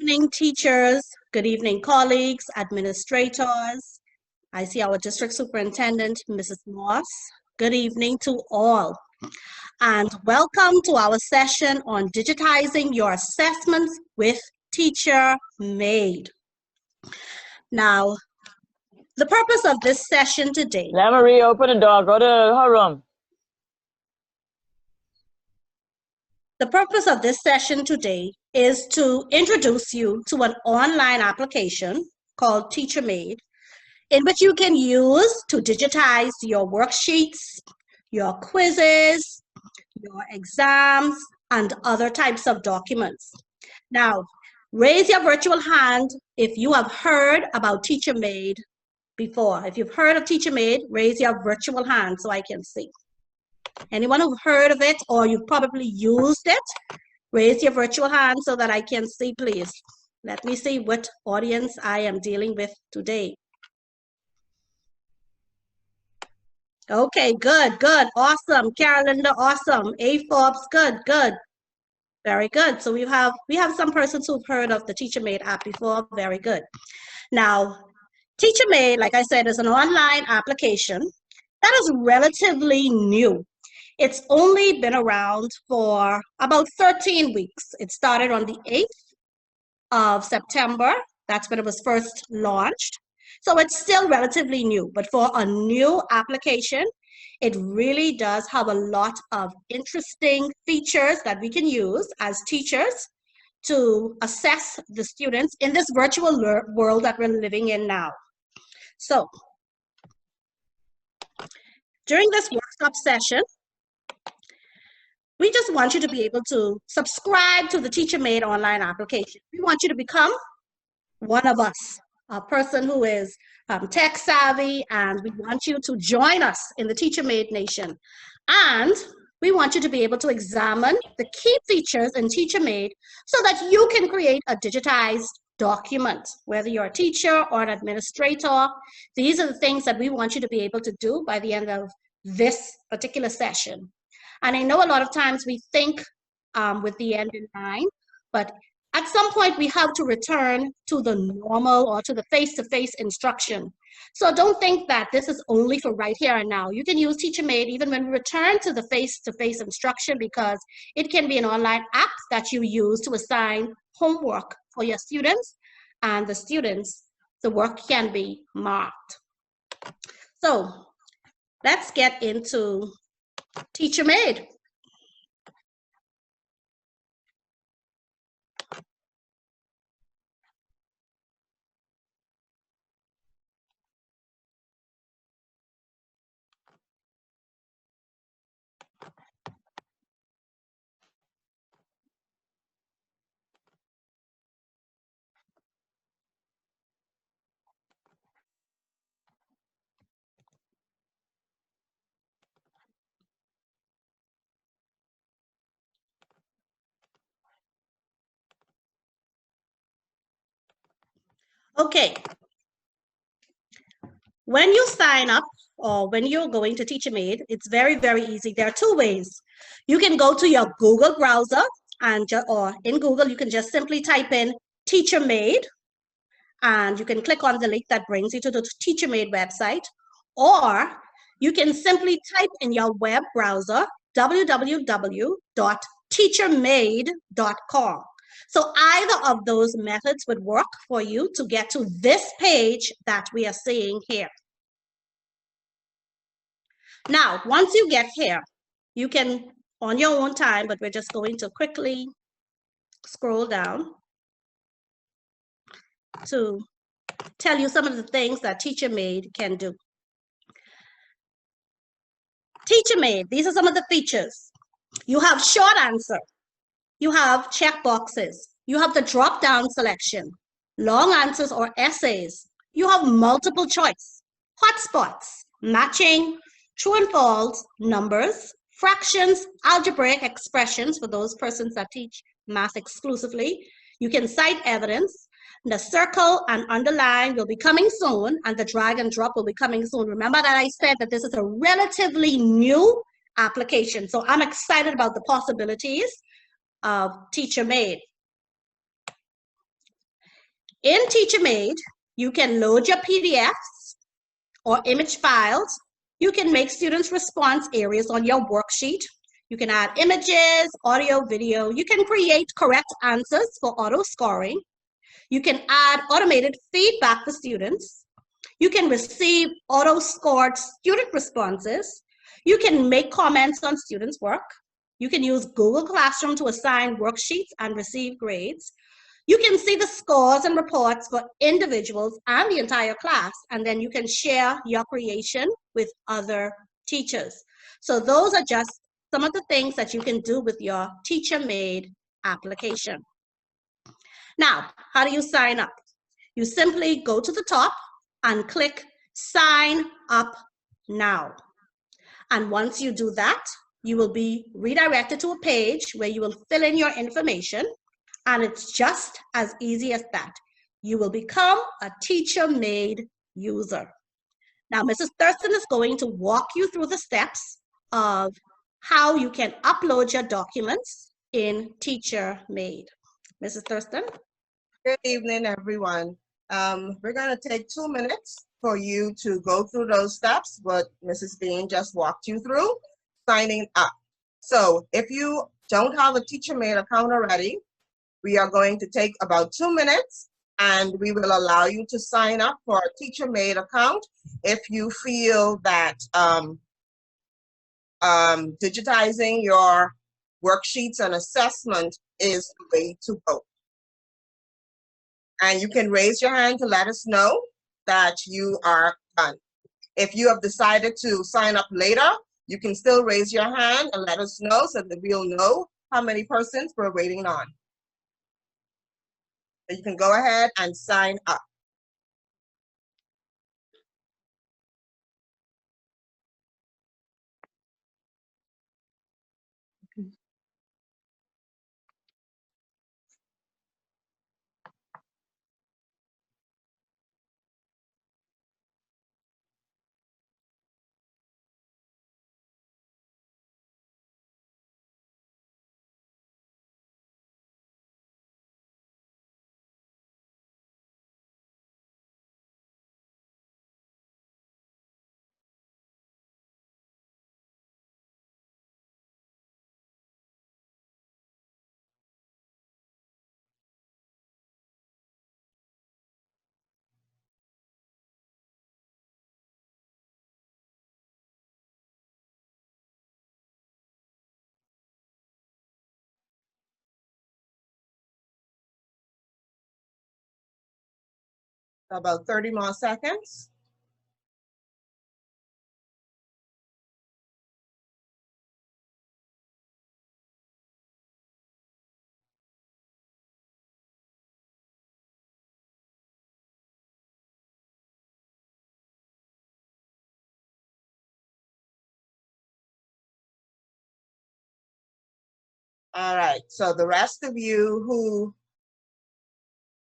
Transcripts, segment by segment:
evening, teachers. Good evening, colleagues, administrators. I see our district superintendent, Mrs. Moss. Good evening to all. And welcome to our session on digitizing your assessments with TeacherMade. Now, the purpose of this session today. Let Marie open the door, go to her room. The purpose of this session today is to introduce you to an online application called TeacherMade, in which you can use to digitize your worksheets, your quizzes, your exams, and other types of documents. Now, raise your virtual hand if you have heard about TeacherMade before. If you've heard of TeacherMade, raise your virtual hand so I can see. Anyone who've heard of it or you've probably used it, raise your virtual hand so that I can see, please. Let me see what audience I am dealing with today. Okay, good, awesome. Carolinda, awesome. A Forbes, good. Very good. So we have some persons who've heard of the TeacherMade app before. Very good. Now, TeacherMade, like I said, is an online application that is relatively new. It's only been around for about 13 weeks. It started on the 8th of September. That's when it was first launched. So it's still relatively new, but for a new application, it really does have a lot of interesting features that we can use as teachers to assess the students in this virtual world that we're living in now. So during this workshop session, we just want you to be able to subscribe to the TeacherMade online application. We want you to become one of us, a person who is tech savvy, and we want you to join us in the TeacherMade Nation. And we want you to be able to examine the key features in TeacherMade so that you can create a digitized document, whether you're a teacher or an administrator. These are the things that we want you to be able to do by the end of this particular session. And I know a lot of times we think with the end in mind, but at some point we have to return to the normal or to the face-to-face instruction. So don't think that this is only for right here and now. You can use TeacherMade even when we return to the face-to-face instruction, because it can be an online app that you use to assign homework for your students, and the work can be marked. So let's get into TeacherMade. Okay. When you sign up or when you're going to TeacherMade, it's very, very easy. There are two ways. You can go to your Google browser, or in Google, you can just simply type in TeacherMade, and you can click on the link that brings you to the TeacherMade website, or you can simply type in your web browser www.teachermade.com. So either of those methods would work for you to get to this page that we are seeing here. Now, once you get here, you can, on your own time, but we're just going to quickly scroll down to tell you some of the things that TeacherMade can do. TeacherMade, these are some of the features. You have short answer. You have checkboxes. You have the drop-down selection, long answers or essays. You have multiple choice, hotspots, matching, true and false, numbers, fractions, algebraic expressions for those persons that teach math exclusively. You can cite evidence. The circle and underline will be coming soon, and the drag and drop will be coming soon. Remember that I said that this is a relatively new application, so I'm excited about the possibilities of TeacherMade. In TeacherMade, you can load your PDFs or image files. You can make students' response areas on your worksheet. You can add images, audio, video. You can create correct answers for auto scoring. You can add automated feedback for students. You can receive auto-scored student responses. You can make comments on students' work. You can use Google Classroom to assign worksheets and receive grades. You can see the scores and reports for individuals and the entire class, and then you can share your creation with other teachers. So those are just some of the things that you can do with your TeacherMade application. Now, how do you sign up? You simply go to the top and click Sign Up Now. And once you do that, you will be redirected to a page where you will fill in your information. And it's just as easy as that. You will become a TeacherMade user. Now, Mrs. Thurston is going to walk you through the steps of how you can upload your documents in TeacherMade. Mrs. Thurston? Good evening, everyone. We're going to take 2 minutes for you to go through those steps, what Mrs. Bean just walked you through, signing up. So if you don't have a TeacherMade account already, we are going to take about 2 minutes and we will allow you to sign up for a TeacherMade account if you feel that digitizing your worksheets and assessment is the way to go. And you can raise your hand to let us know that you are done. If you have decided to sign up later, you can still raise your hand and let us know so that we'll know how many persons we're waiting on. So you can go ahead and sign up. About 30 more seconds. All right, so the rest of you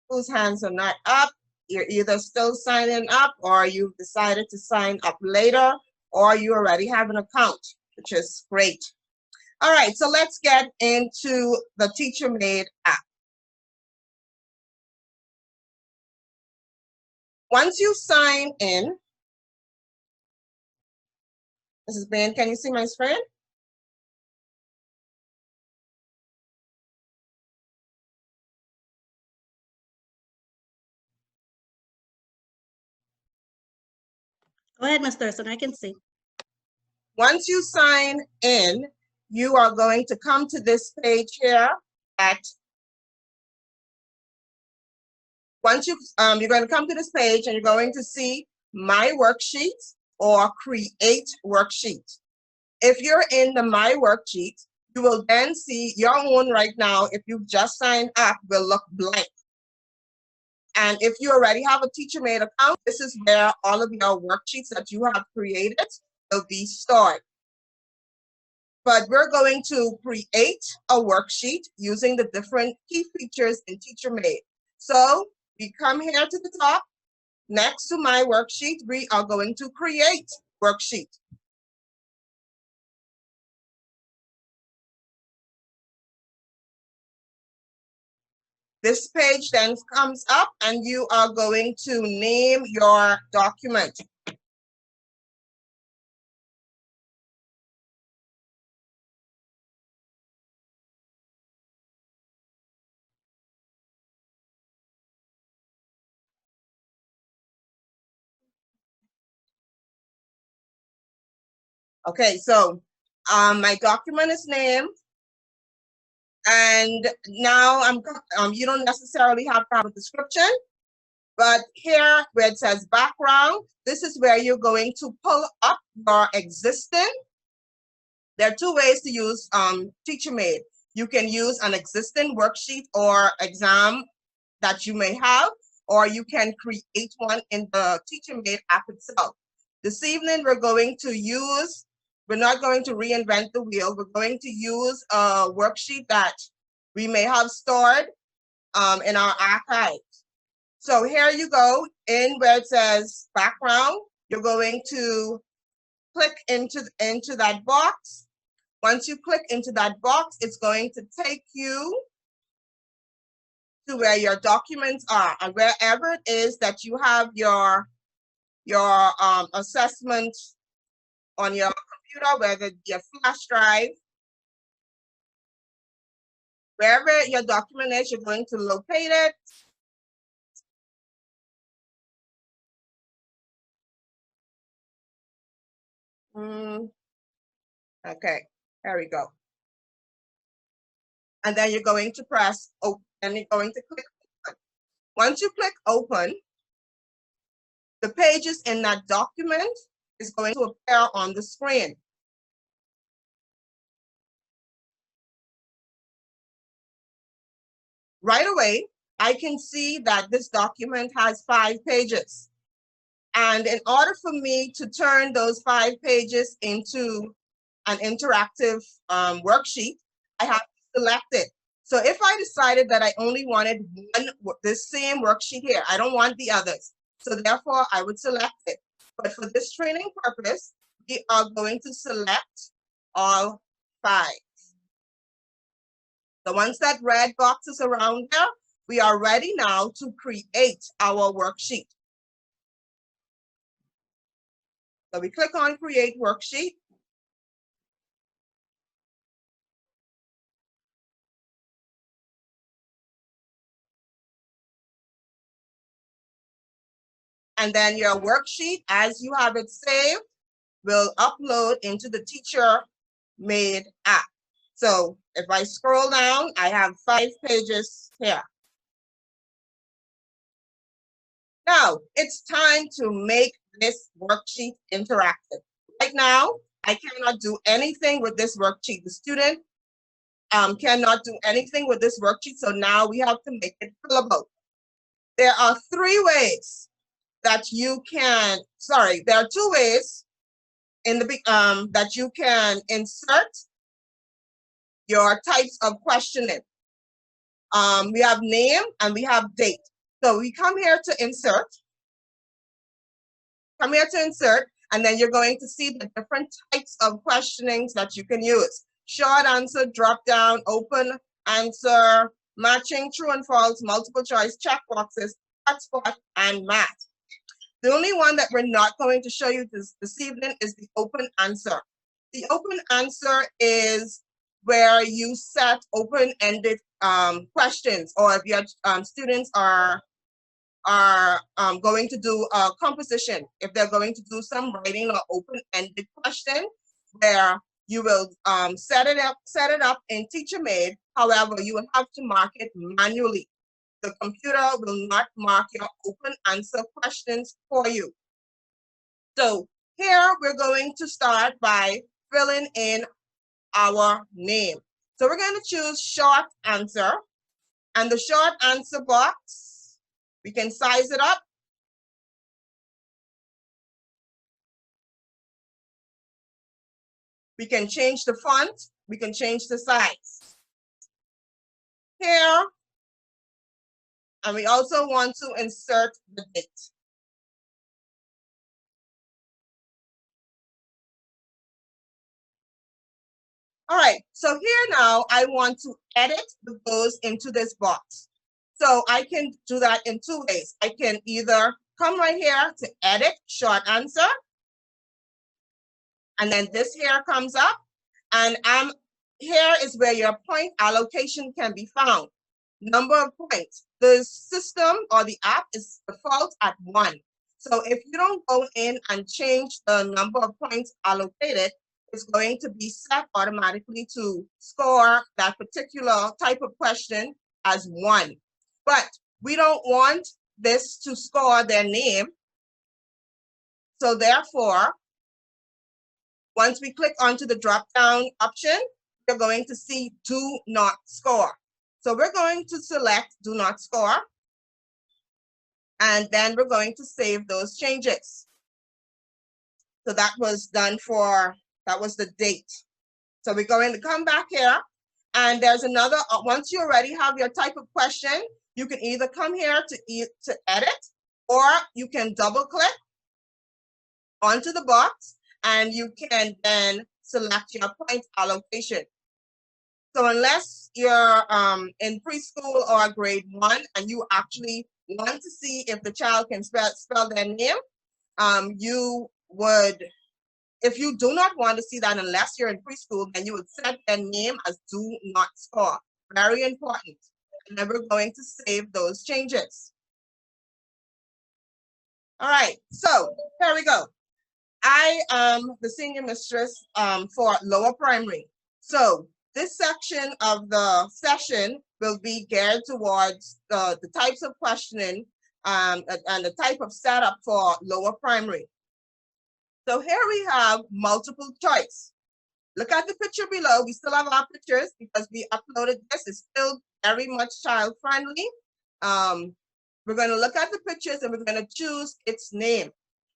whose hands are not up, you're either still signing up or you've decided to sign up later, or you already have an account, which is great. All right, so let's get into the TeacherMade app. Once you sign in, Mrs. Bain, can you see my screen? Go ahead, Ms. Thurston, I can see. Once you sign in, you are going to come to this page here you're going to come to this page and you're going to see My Worksheets or Create Worksheet. If you're in the My Worksheet, you will then see your own right now, if you've just signed up, will look blank. And if you already have a TeacherMade account, this is where all of your worksheets that you have created will be stored. But we're going to create a worksheet using the different key features in TeacherMade. So we come here to the top. Next to My Worksheet, we are going to create worksheet. This page then comes up and you are going to name your document. Okay, so my document is named, and now you don't necessarily have to have a description, but here where it says background, this is where you're going to pull up your existing. There are two ways to use TeacherMade. You can use an existing worksheet or exam that you may have, or you can create one in the TeacherMade app itself. This evening, we're not going to reinvent the wheel. We're going to use a worksheet that we may have stored in our archives. So here you go, in where it says background, you're going to click into that box. Once you click into that box, it's going to take you to where your documents are, and wherever it is that you have your assessment on your computer, whether it's your flash drive, wherever your document is, you're going to locate it. Okay, there we go. And then you're going to press open, and you're going to click open. Once you click open, the pages in that document is going to appear on the screen. Right away, I can see that this document has 5 pages. And in order for me to turn those 5 pages into an interactive worksheet, I have to select it. So if I decided that I only wanted this same worksheet here, I don't want the others. So therefore, I would select it. But for this training purpose, we are going to select all 5. So once that red box is around there, we are ready now to create our worksheet. So we click on Create Worksheet. And then your worksheet, as you have it saved, will upload into the TeacherMade app. So if I scroll down, I have 5 pages here. Now it's time to make this worksheet interactive. Right now, I cannot do anything with this worksheet. The student cannot do anything with this worksheet, so now we have to make it fillable. There are 3 ways that you can, there are 2 ways that you can insert your types of questioning. We have name and we have date. So we come here to insert. And then you're going to see the different types of questionings that you can use. Short answer, drop down, open answer, matching true and false, multiple choice, checkboxes, hotspot, and math. The only one that we're not going to show you this evening is the open answer. The open answer is where you set open-ended questions, or if your students are going to do a composition, if they're going to do some writing or open-ended question, where you will set it up in TeacherMade. However, you will have to mark it manually. The computer will not mark your open answer questions for you. So here we're going to start by filling in our name. So we're going to choose short answer, and the short answer box, we can size it up. We can change the font, we can change the size. Here, and we also want to insert the date. All right, so here now I want to edit what goes into this box. So I can do that in two ways. I can either come right here to edit short answer, and then this here comes up, and here is where your point allocation can be found. Number of points. The system or the app is default at 1. So if you don't go in and change the number of points allocated, it's going to be set automatically to score that particular type of question as 1. But we don't want this to score their name. So therefore, once we click onto the drop-down option, we're going to see do not score. So we're going to select do not score, and then we're going to save those changes. So that was done for, that was the date. So we're going to come back here, and there's another, once you already have your type of question, you can either come here to edit, or you can double click onto the box, and you can then select your point allocation. So unless you're in preschool or grade 1 and you actually want to see if the child can spell their name, you would, if you do not want to see that unless you're in preschool, then you would set their name as do not score. Very important. And then we're going to save those changes. All right, so here we go. I am the senior mistress for lower primary. So this section of the session will be geared towards the types of questioning and the type of setup for lower primary. So here we have multiple choice. Look at the picture below. We still have our pictures because we uploaded this. It's still very much child friendly. We're going to look at the pictures and we're going to choose its name.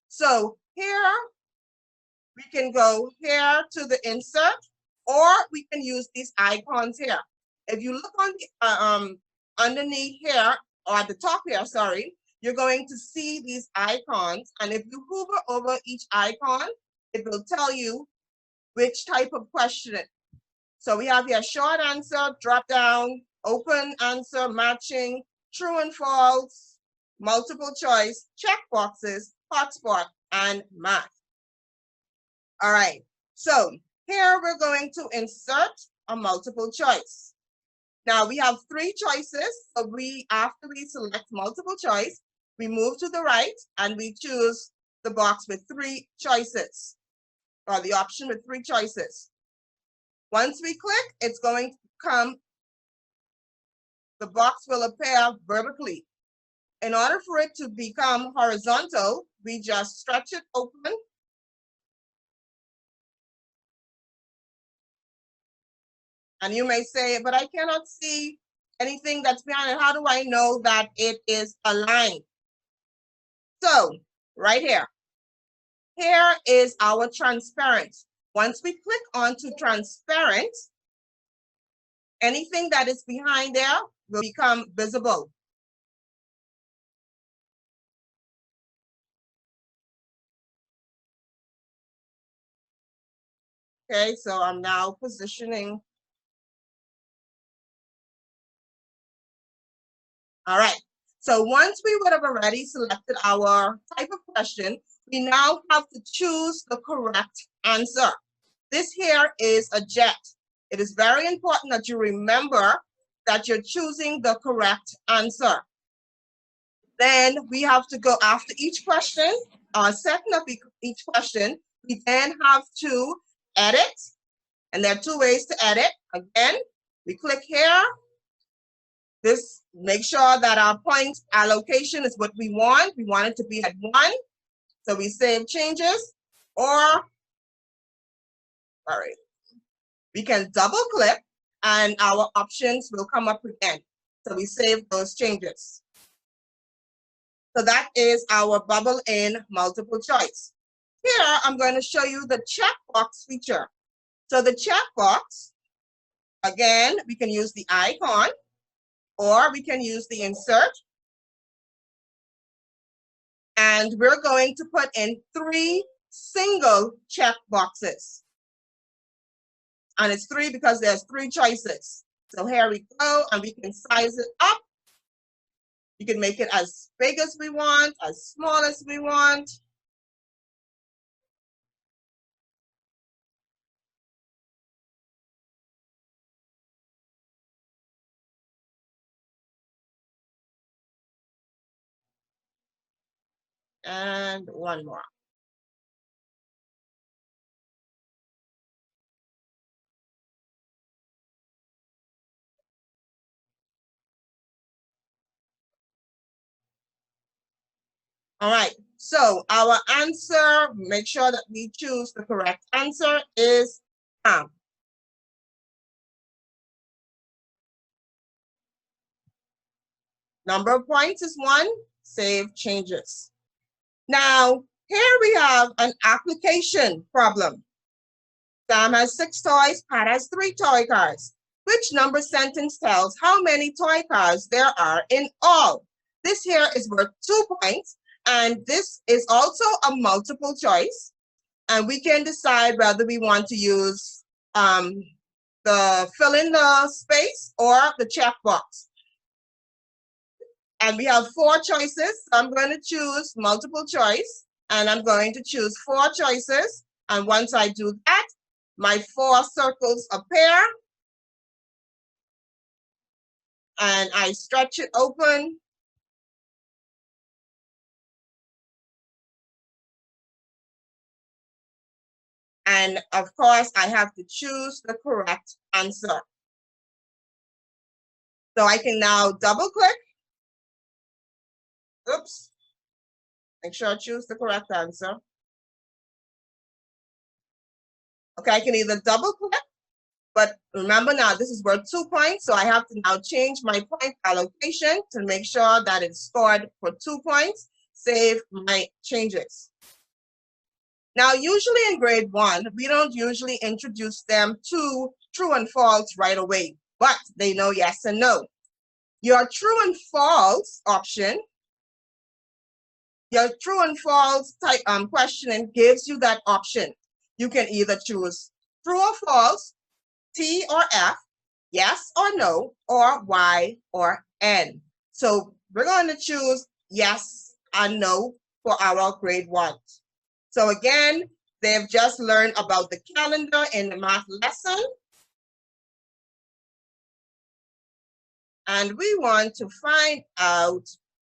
So here we can go here to the insert, or we can use these icons here. If you look on the underneath here, or at the top here, sorry, you're going to see these icons. And if you hover over each icon, it will tell you which type of question. So we have here short answer, drop down, open answer, matching, true and false, multiple choice, check boxes, hotspot, and math. All right, so here we're going to insert a multiple choice. Now we have 3 choices. So after we select multiple choice, we move to the right and we choose the box with 3 choices, or the option with 3 choices. Once we click, it's going to come, the box will appear vertically. In order for it to become horizontal, we just stretch it open. And you may say, but I cannot see anything that's behind it. How do I know that it is aligned? So right here, here is our transparent. Once we click onto transparent, anything that is behind there will become visible. Okay, so I'm now positioning. All right, so once we would have already selected our type of question, we now have to choose the correct answer. This here is a jet. It is very important that you remember that you're choosing the correct answer. Then we have to go after each question, setting up each question, we then have to edit, and there are 2 ways to edit. Again, we click here. This, make sure that our point allocation is what we want. We want it to be at 1. So we save changes, or, sorry, we can double click and our options will come up again. So we save those changes. So that is our bubble in multiple choice. Here, I'm going to show you the checkbox feature. So the checkbox, again, we can use the icon, or we can use the insert. And we're going to put in 3 single check boxes. And it's 3 because there's 3 choices. So here we go, and we can size it up You can make it as big as we want, as small as we want. And one more. All right, so our answer, make sure that we choose the correct answer, is Pam. Number of points is 1, save changes. Now, here we have an application problem. Sam has 6 toys, Pat has 3 toy cars. Which number sentence tells how many toy cars there are in all? This here is worth 2 points, and this is also a multiple choice. And we can decide whether we want to use the fill in the space or the checkbox. And we have 4 choices. So I'm going to choose multiple choice, and I'm going to choose 4 choices. And once I do that, my 4 circles appear, and I stretch it open. And of course, I have to choose the correct answer. So I can now double click. Oops. Make sure I choose the correct answer. Okay, I can either double click, but remember now this is worth 2 points, so I have to now change my point allocation to make sure that it's scored for 2 points, save my changes. Now, usually in grade 1, we don't usually introduce them to true and false right away, but they know yes and no. Your true and false option, your true and false type questioning gives you that option. You can either choose true or false, T or F, yes or no, or Y or N. So we're going to choose yes and no for our grade 1. So again, they've just learned about the calendar in the math lesson. And we want to find out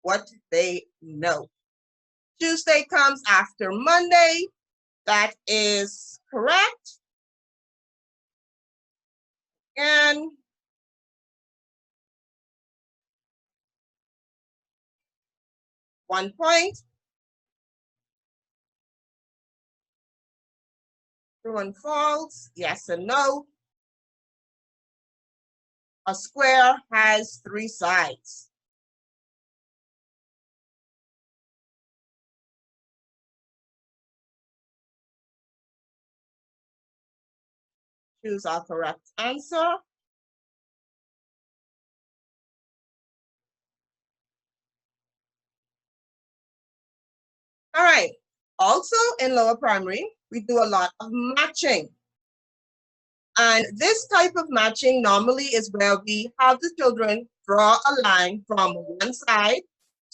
what they know. Tuesday comes after Monday. That is correct. And 1 point. True and false, yes and no. A square has 3 sides. Choose our correct answer. All right. Also in lower primary, we do a lot of matching. And this type of matching normally is where we have the children draw a line from one side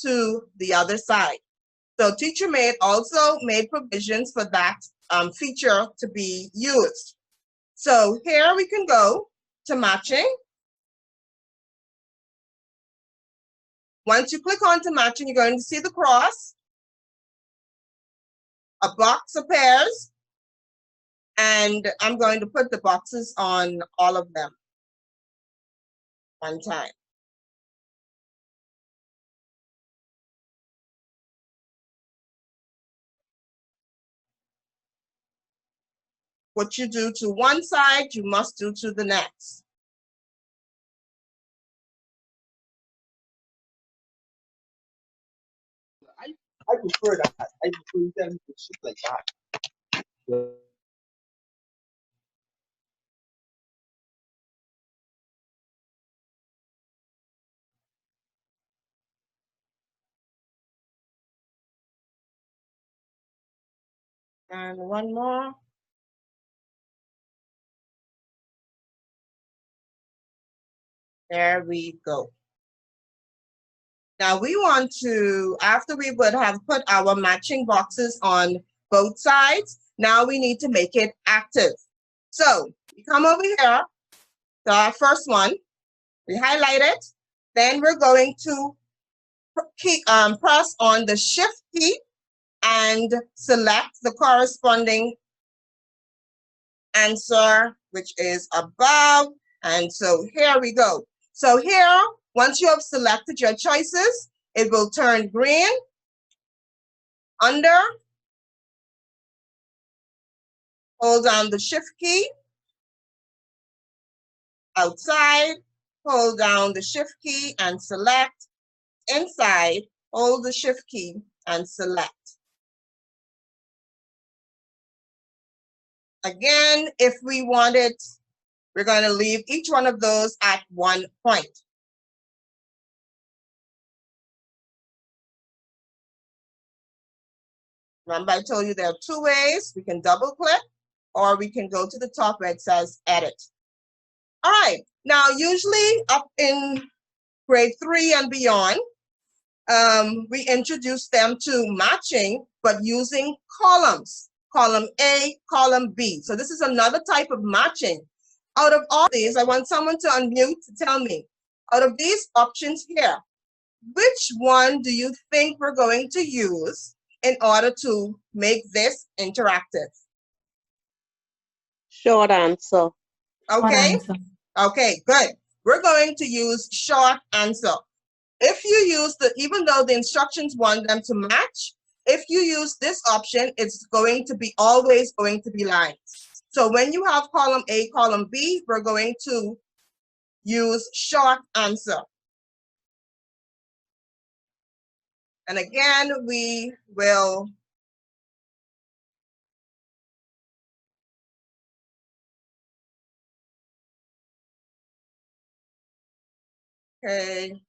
to the other side. So Teacher Made also made provisions for that feature to be used. So here we can go to matching. Once you click on to matching, you're going to see the cross. A box appears, and I'm going to put the boxes on all of them one time. What you do to one side, you must do to the next. I prefer that. I prefer them to sit like that. And one more. There we go. Now we want to, after we would have put our matching boxes on both sides, now we need to make it active. So we come over here, the first one, we highlight it, then we're going to press on the Shift key and select the corresponding answer, which is above. And so here we go. So here, once you have selected your choices, it will turn green, under, hold down the Shift key, outside, hold down the Shift key and select, inside, hold the Shift key and select. Again, if we want it, we're going to leave each one of those at 1 point. Remember, I told you there are 2 ways. We can double click or we can go to the top where it says edit. All right, now usually up in grade 3 and beyond, we introduce them to matching, but using columns, column A, column B. So this is another type of matching. Out of all these, I want someone to unmute to tell me, out of these options here, which one do you think we're going to use in order to make this interactive? Short answer. Okay, okay, good. We're going to use short answer. If you use even though the instructions want them to match, if you use this option, it's going to be always going to be lines. So when you have column A, column B, we're going to use short answer. And again, we will okay,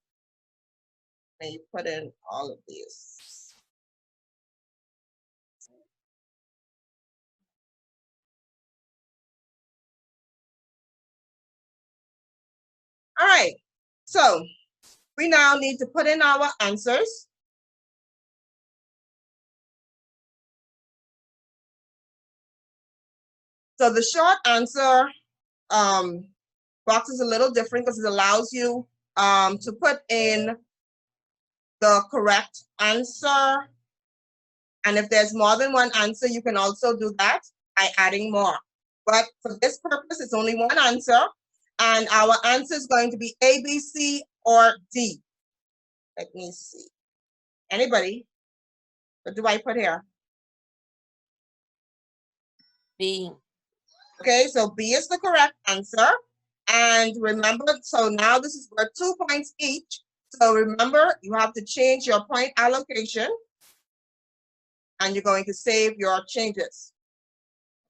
let me put in all of these. All right, so we now need to put in our answers. So the short answer box is a little different because it allows you to put in the correct answer. And if there's more than one answer, you can also do that by adding more. But for this purpose, it's only one answer. And our answer is going to be A, B, C, or D. Let me see. Anybody? What do I put here? B. Okay, so B is the correct answer. And remember, so now this is worth 2 points each. So remember, you have to change your point allocation. And you're going to save your changes.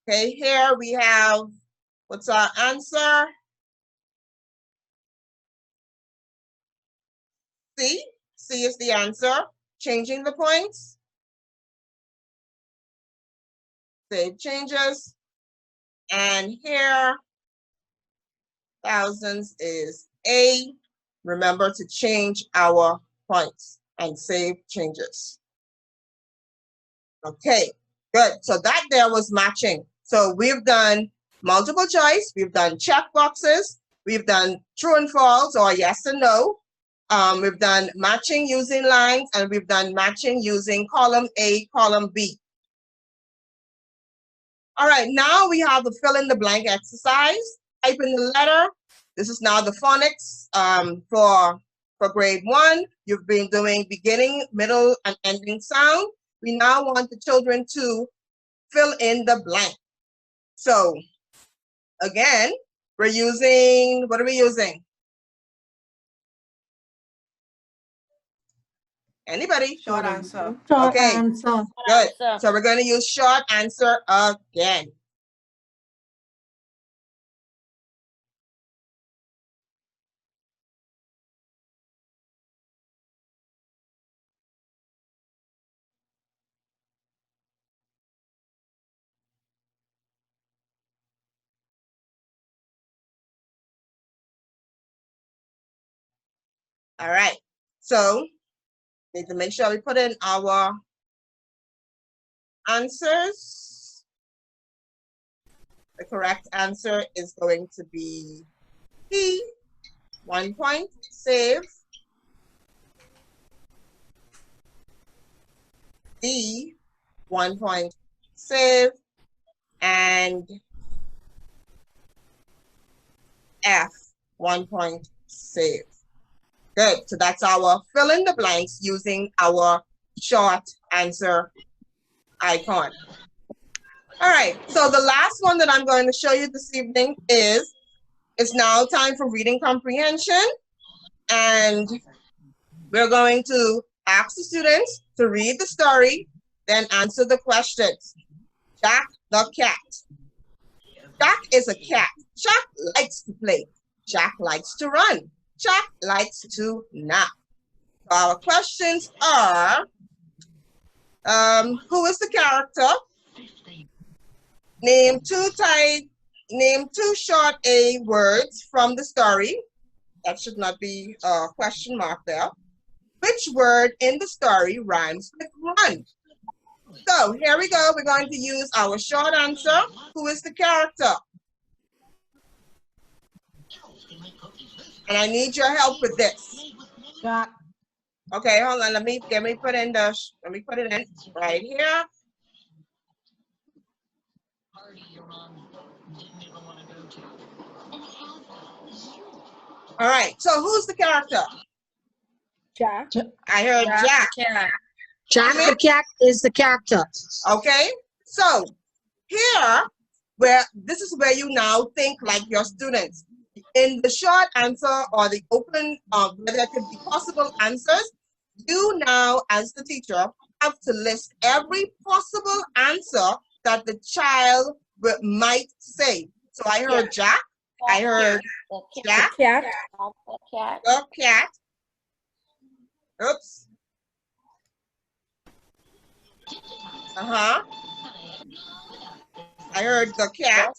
Okay, here we have, what's our answer? C. C is the answer. Changing the points. Save changes. And here, thousands is A. Remember to change our points and save changes. Okay, good. So that there was matching. So we've done multiple choice, we've done check boxes, we've done true and false or yes and no. We've done matching using lines, and we've done matching using column A, column B. All right, now we have the fill in the blank exercise. Type in the letter. This is now the phonics for grade 1. You've been doing beginning, middle, and ending sound. We now want the children to fill in the blank. So again, we're using, what are we using? Anybody? Short answer. Okay, good. Answer. So we're going to use short answer again. All right. So Need to make sure we put in our answers. The correct answer is going to be P, 1 point, save. D, 1 point, save. And F, 1 point, save. Good, so that's our fill in the blanks using our short answer icon. All right, so the last one that I'm going to show you this evening is, it's now time for reading comprehension. And we're going to ask the students to read the story, then answer the questions. Jack the cat. Jack is a cat. Jack likes to play. Jack likes to run. Jack likes to nap. So our questions are, who is the character? Name two short A words from the story. That should not be a question mark there. Which word in the story rhymes with run? So here we go. We're going to use our short answer. Who is the character? And I need your help with this. Jack. Okay, hold on. Let me put it in right here. All right. So who's the character? Jack. I heard Jack. Jack the cat is the character. Okay. So here, this is where you now think like your students. In the short answer or the open, where there could be possible answers, you now, as the teacher, have to list every possible answer that the child might say. So I heard Jack. I heard Jack. Cat. The cat. Oops. I heard the cat.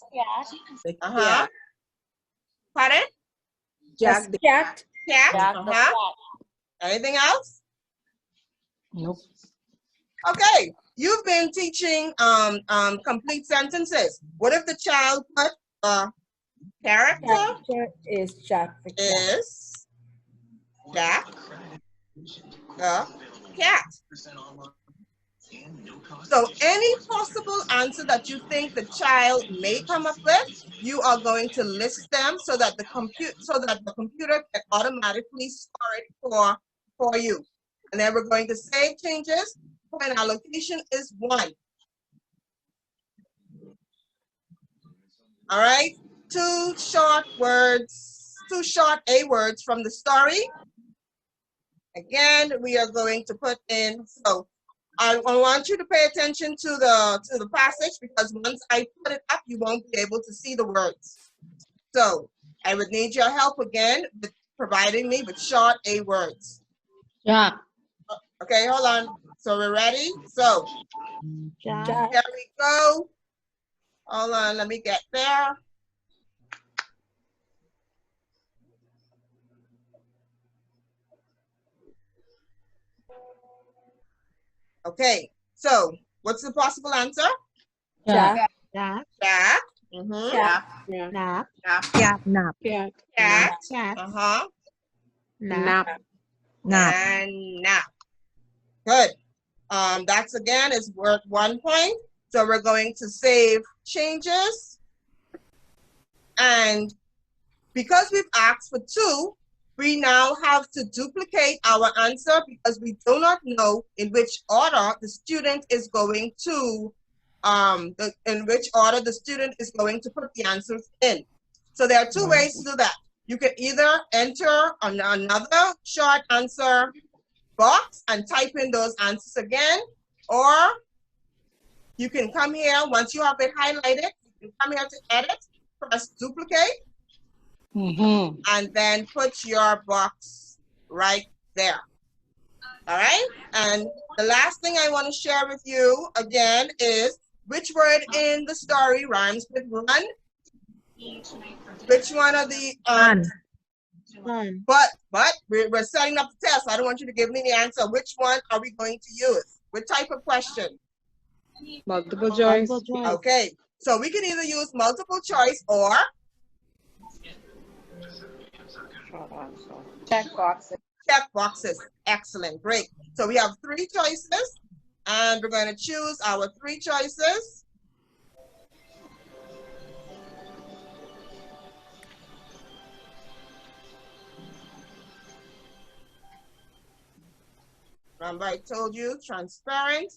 Pardon? Jack the cat. Cat. Anything else? Nope. Okay. You've been teaching complete sentences. What if the child put character Is Jack the cat. is Jack the cat? So any possible answer that you think the child may come up with, you are going to list them so that the computer can automatically score it for you. And then we're going to save changes. Point allocation is 1. All right, 2 short A words from the story. Again, we are going to put in, so I want you to pay attention to the passage, because once I put it up, you won't be able to see the words. So I would need your help again with providing me with short A words. Yeah. Okay, hold on. So we're ready? So Jack. here we go. Hold on, let me get there. Okay, so what's the possible answer? Jack. Jack. Mm-hmm. Nap. Cat. Nap. And nap. Good. That's again is worth 1 point. So we're going to save changes. And because we've asked for 2, we now have to duplicate our answer because we do not know in which order the student is going to put the answers in. So there are 2 ways to do that. You can either enter another short answer box and type in those answers again, or you can come here, once you have it highlighted, you can come here to edit, press duplicate, and then put your box right there. All right, and the last thing I want to share with you again is which word in the story rhymes with run? Which one of the But we're setting up the test. I don't want you to give me the answer. Which one are we going to use? What type of question? Multiple choice. Okay, so we can either use multiple choice or Checkboxes. checkboxes. Excellent, great. So we have 3 choices, and we're going to choose our 3 choices. Remember, I told you, transparent.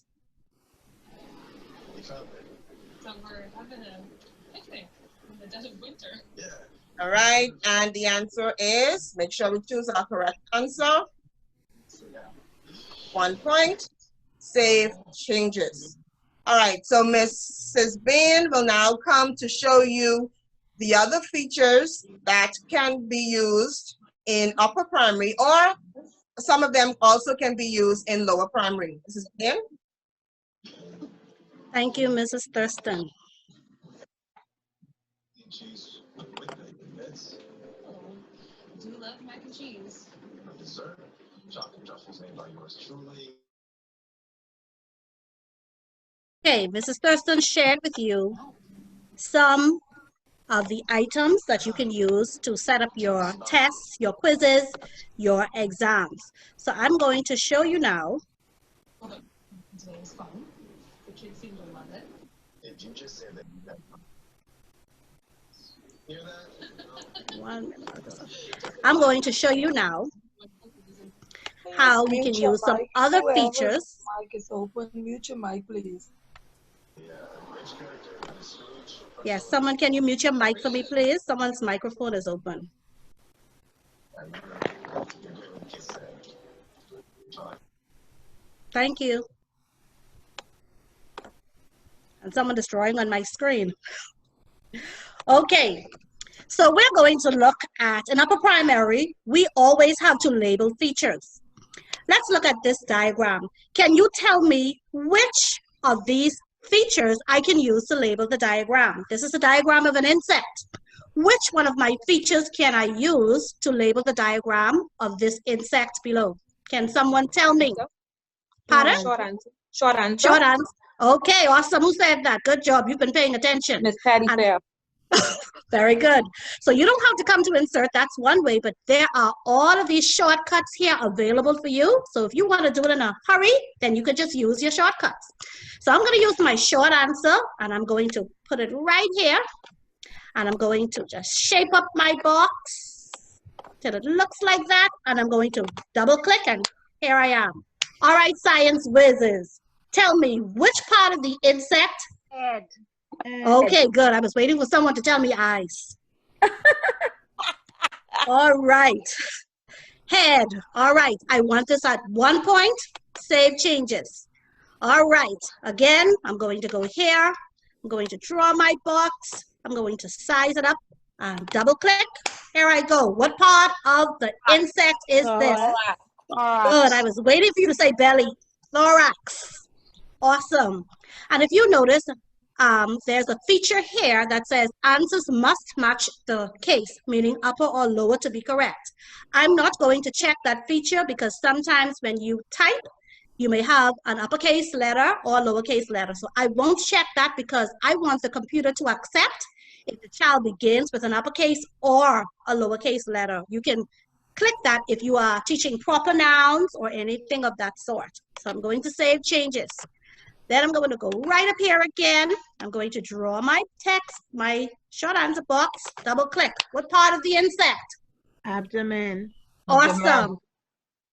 So we're having a picnic in the dead of winter. Yeah. All right, and the answer is, make sure we choose our correct answer. 1 point, save changes. All right, so Mrs. Bain will now come to show you the other features that can be used in upper primary, or some of them also can be used in lower primary. Mrs. Bain? Thank you, Mrs. Thurston. Do love mac and cheese. Dessert. Chocolate truffles made by yours truly. Okay, Mrs. Thurston shared with you some of the items that you can use to set up your tests, your quizzes, your exams. So I'm going to show you now. Today was fun. The kids seem to love it. Did you just say that? Hear that? 1 minute. I'm going to show you now how we can use some other features. Mic is open. Mute your mic, please. Yes, someone, can you mute your mic for me, please? Someone's microphone is open. Thank you. And someone is drawing on my screen. Okay, so we're going to look at, in upper primary, we always have to label features. Let's look at this diagram. Can you tell me which of these features I can use to label the diagram? This is a diagram of an insect. Which one of my features can I use to label the diagram of this insect below? Can someone tell me? Pardon? Short answer. Short answer. Short answer. Okay, awesome. Who said that? Good job. You've been paying attention. Miss Patty Fair. Very good. So you don't have to come to insert. That's one way, but there are all of these shortcuts here available for you. So if you want to do it in a hurry, then you could just use your shortcuts. So I'm going to use my short answer, and I'm going to put it right here. And I'm going to just shape up my box till it looks like that. And I'm going to double click, and here I am. All right, science whizzes. Tell me, which part of the insect? Head. Okay, good. I was waiting for someone to tell me eyes. All right. Head. All right. I want this at 1 point. Save changes. All right. Again, I'm going to go here. I'm going to draw my box. I'm going to size it up and double click. Here I go. What part of the insect is this? Good. I was waiting for you to say belly. Thorax. Awesome. And if you notice, there's a feature here that says answers must match the case, meaning upper or lower to be correct. I'm not going to check that feature because sometimes when you type, you may have an uppercase letter or a lowercase letter. So I won't check that because I want the computer to accept if the child begins with an uppercase or a lowercase letter. You can click that if you are teaching proper nouns or anything of that sort. So I'm going to save changes. Then I'm going to go right up here again. I'm going to draw my text, my short answer box, double click. What part of the insect? Abdomen. Awesome.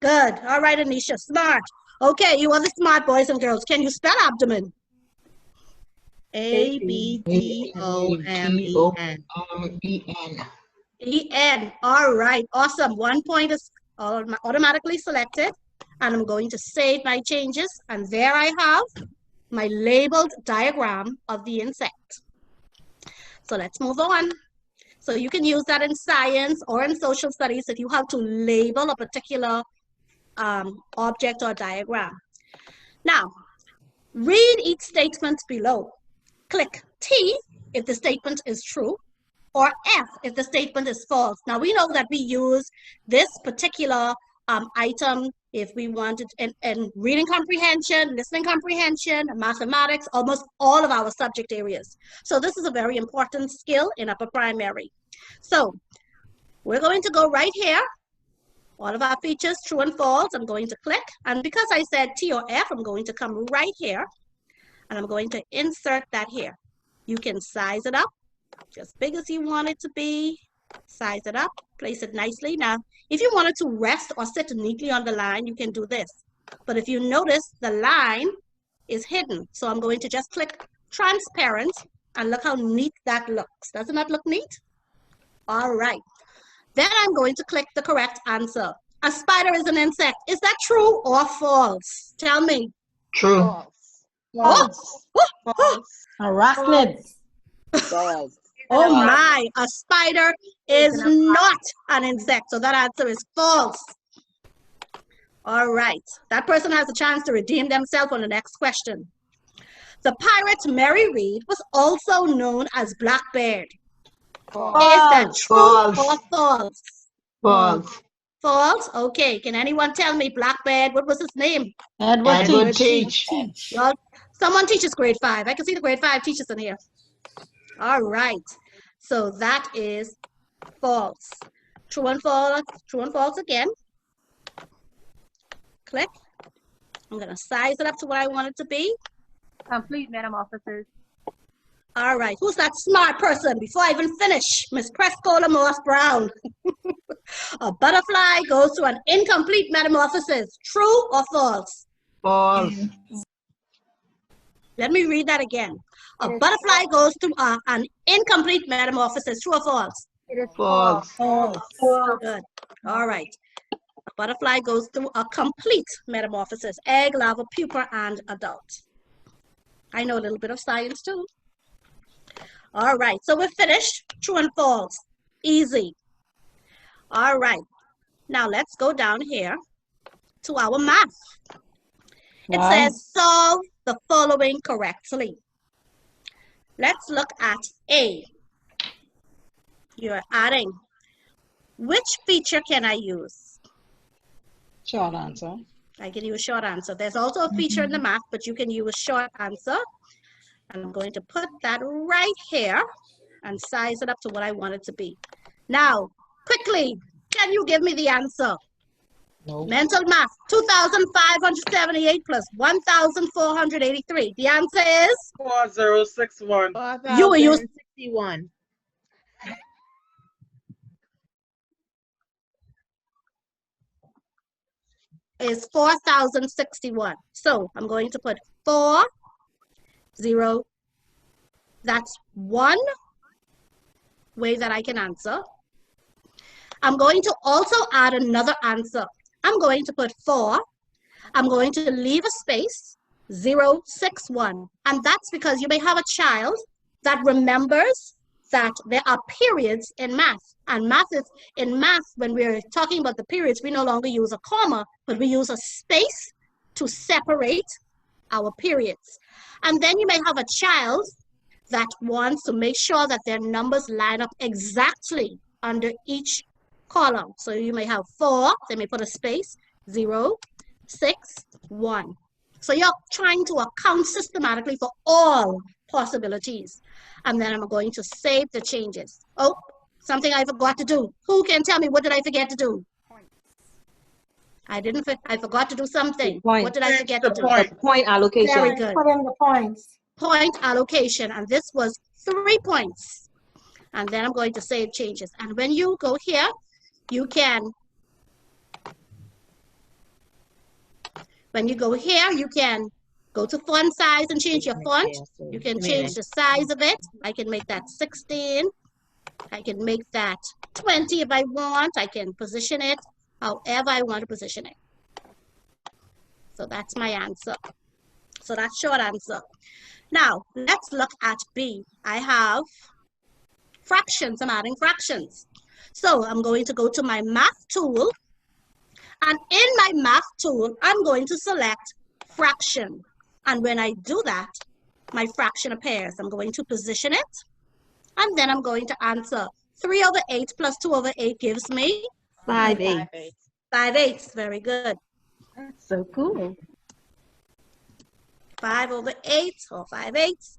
Good. All right, Anisha, smart. Okay, you other smart boys and girls, can you spell abdomen? A-B-D-O-M-E-N. E-N. All right, awesome. 1 point is automatically selected. And I'm going to save my changes. And there I have my labeled diagram of the insect. So let's move on. So you can use that in science or in social studies if you have to label a particular object or diagram. Now, read each statement below. Click T if the statement is true, or F if the statement is false. Now, we know that we use this particular item if we wanted in reading comprehension, listening comprehension, mathematics, almost all of our subject areas. So this is a very important skill in upper primary. So we're going to go right here. All of our features, true and false, I'm going to click. And because I said T or F, I'm going to come right here. And I'm going to insert that here. You can size it up as big as you want it to be. Size it up, place it nicely. Now, if you wanted to rest or sit neatly on the line, you can do this. But if you notice, the line is hidden. So I'm going to just click transparent and look how neat that looks. Doesn't that look neat? All right. Then I'm going to click the correct answer. A spider is an insect. Is that true or false? Tell me. True. False. False. Arachnids. False. Oh my, a spider is not an insect. So that answer is false. All right. That person has a chance to redeem themselves on the next question. The pirate Mary Read was also known as Blackbeard. False. Is that true False. or false? False. False? Okay. Can anyone tell me Blackbeard? What was his name? Edward Teach. Well, someone teaches grade 5. I can see the grade 5 teachers in here. All right. So that is false. True and false. True and false again. Click. I'm going to size it up to what I want it to be. Complete metamorphosis. All right. Who's that smart person? Before I even finish, Miss Prescola Morse Brown. A butterfly goes through an incomplete metamorphosis. True or false? False. Let me read that again. A butterfly goes through an incomplete metamorphosis. True or false? It is False. Good. All right. A butterfly goes through a complete metamorphosis. Egg, larva, pupa, and adult. I know a little bit of science too. All right. So we're finished. True and false. Easy. All right. Now let's go down here to our math. It says solve the following correctly. Let's look at A. You're adding. Which feature can I use? Short answer. I can use short answer. There's also a feature in the math, but you can use short answer. And I'm going to put that right here and size it up to what I want it to be. Now, quickly, can you give me the answer? No. Mental math, 2,578 plus 1,483. The answer is? 4061. You will use 61. is 4,061. So I'm going to put 4, 0. That's one way that I can answer. I'm going to also add another answer. I'm going to put 4. I'm going to leave a space, 0, 6, 1. And that's because you may have a child that remembers that there are periods in math. And in math, when we're talking about the periods, we no longer use a comma, but we use a space to separate our periods. And then you may have a child that wants to make sure that their numbers line up exactly under each column. So you may have 4, they may put a space, 0, 6, 1. So you're trying to account systematically for all possibilities. And then I'm going to save the changes. Oh, something I forgot to do. Who can tell me what did I forget to do? I forgot to do something. What did I forget to do? Point allocation. Very good. Put in the points. Point allocation. And this was 3 points. And then I'm going to save changes. And when you go here, you can, when you go here, you can go to font size and change your font. You can change the size of it. I can make that 16. I can make that 20 if I want. I can position it however I want to position it. So that's my answer. So that's short answer. Now, let's look at B. I have fractions. I'm adding fractions. So I'm going to go to my math tool. And in my math tool, I'm going to select fraction. And when I do that, my fraction appears. I'm going to position it. And then I'm going to answer. 3 over 8 plus 2 over 8 gives me 5/8. 5/8. Very good. That's so cool. 5 over 8 or 5/8.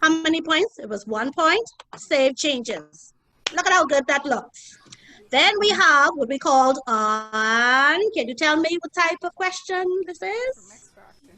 How many points? It was 1 point. Save changes. Look at how good that looks. Then we have what we called on. Can you tell me what type of question this is?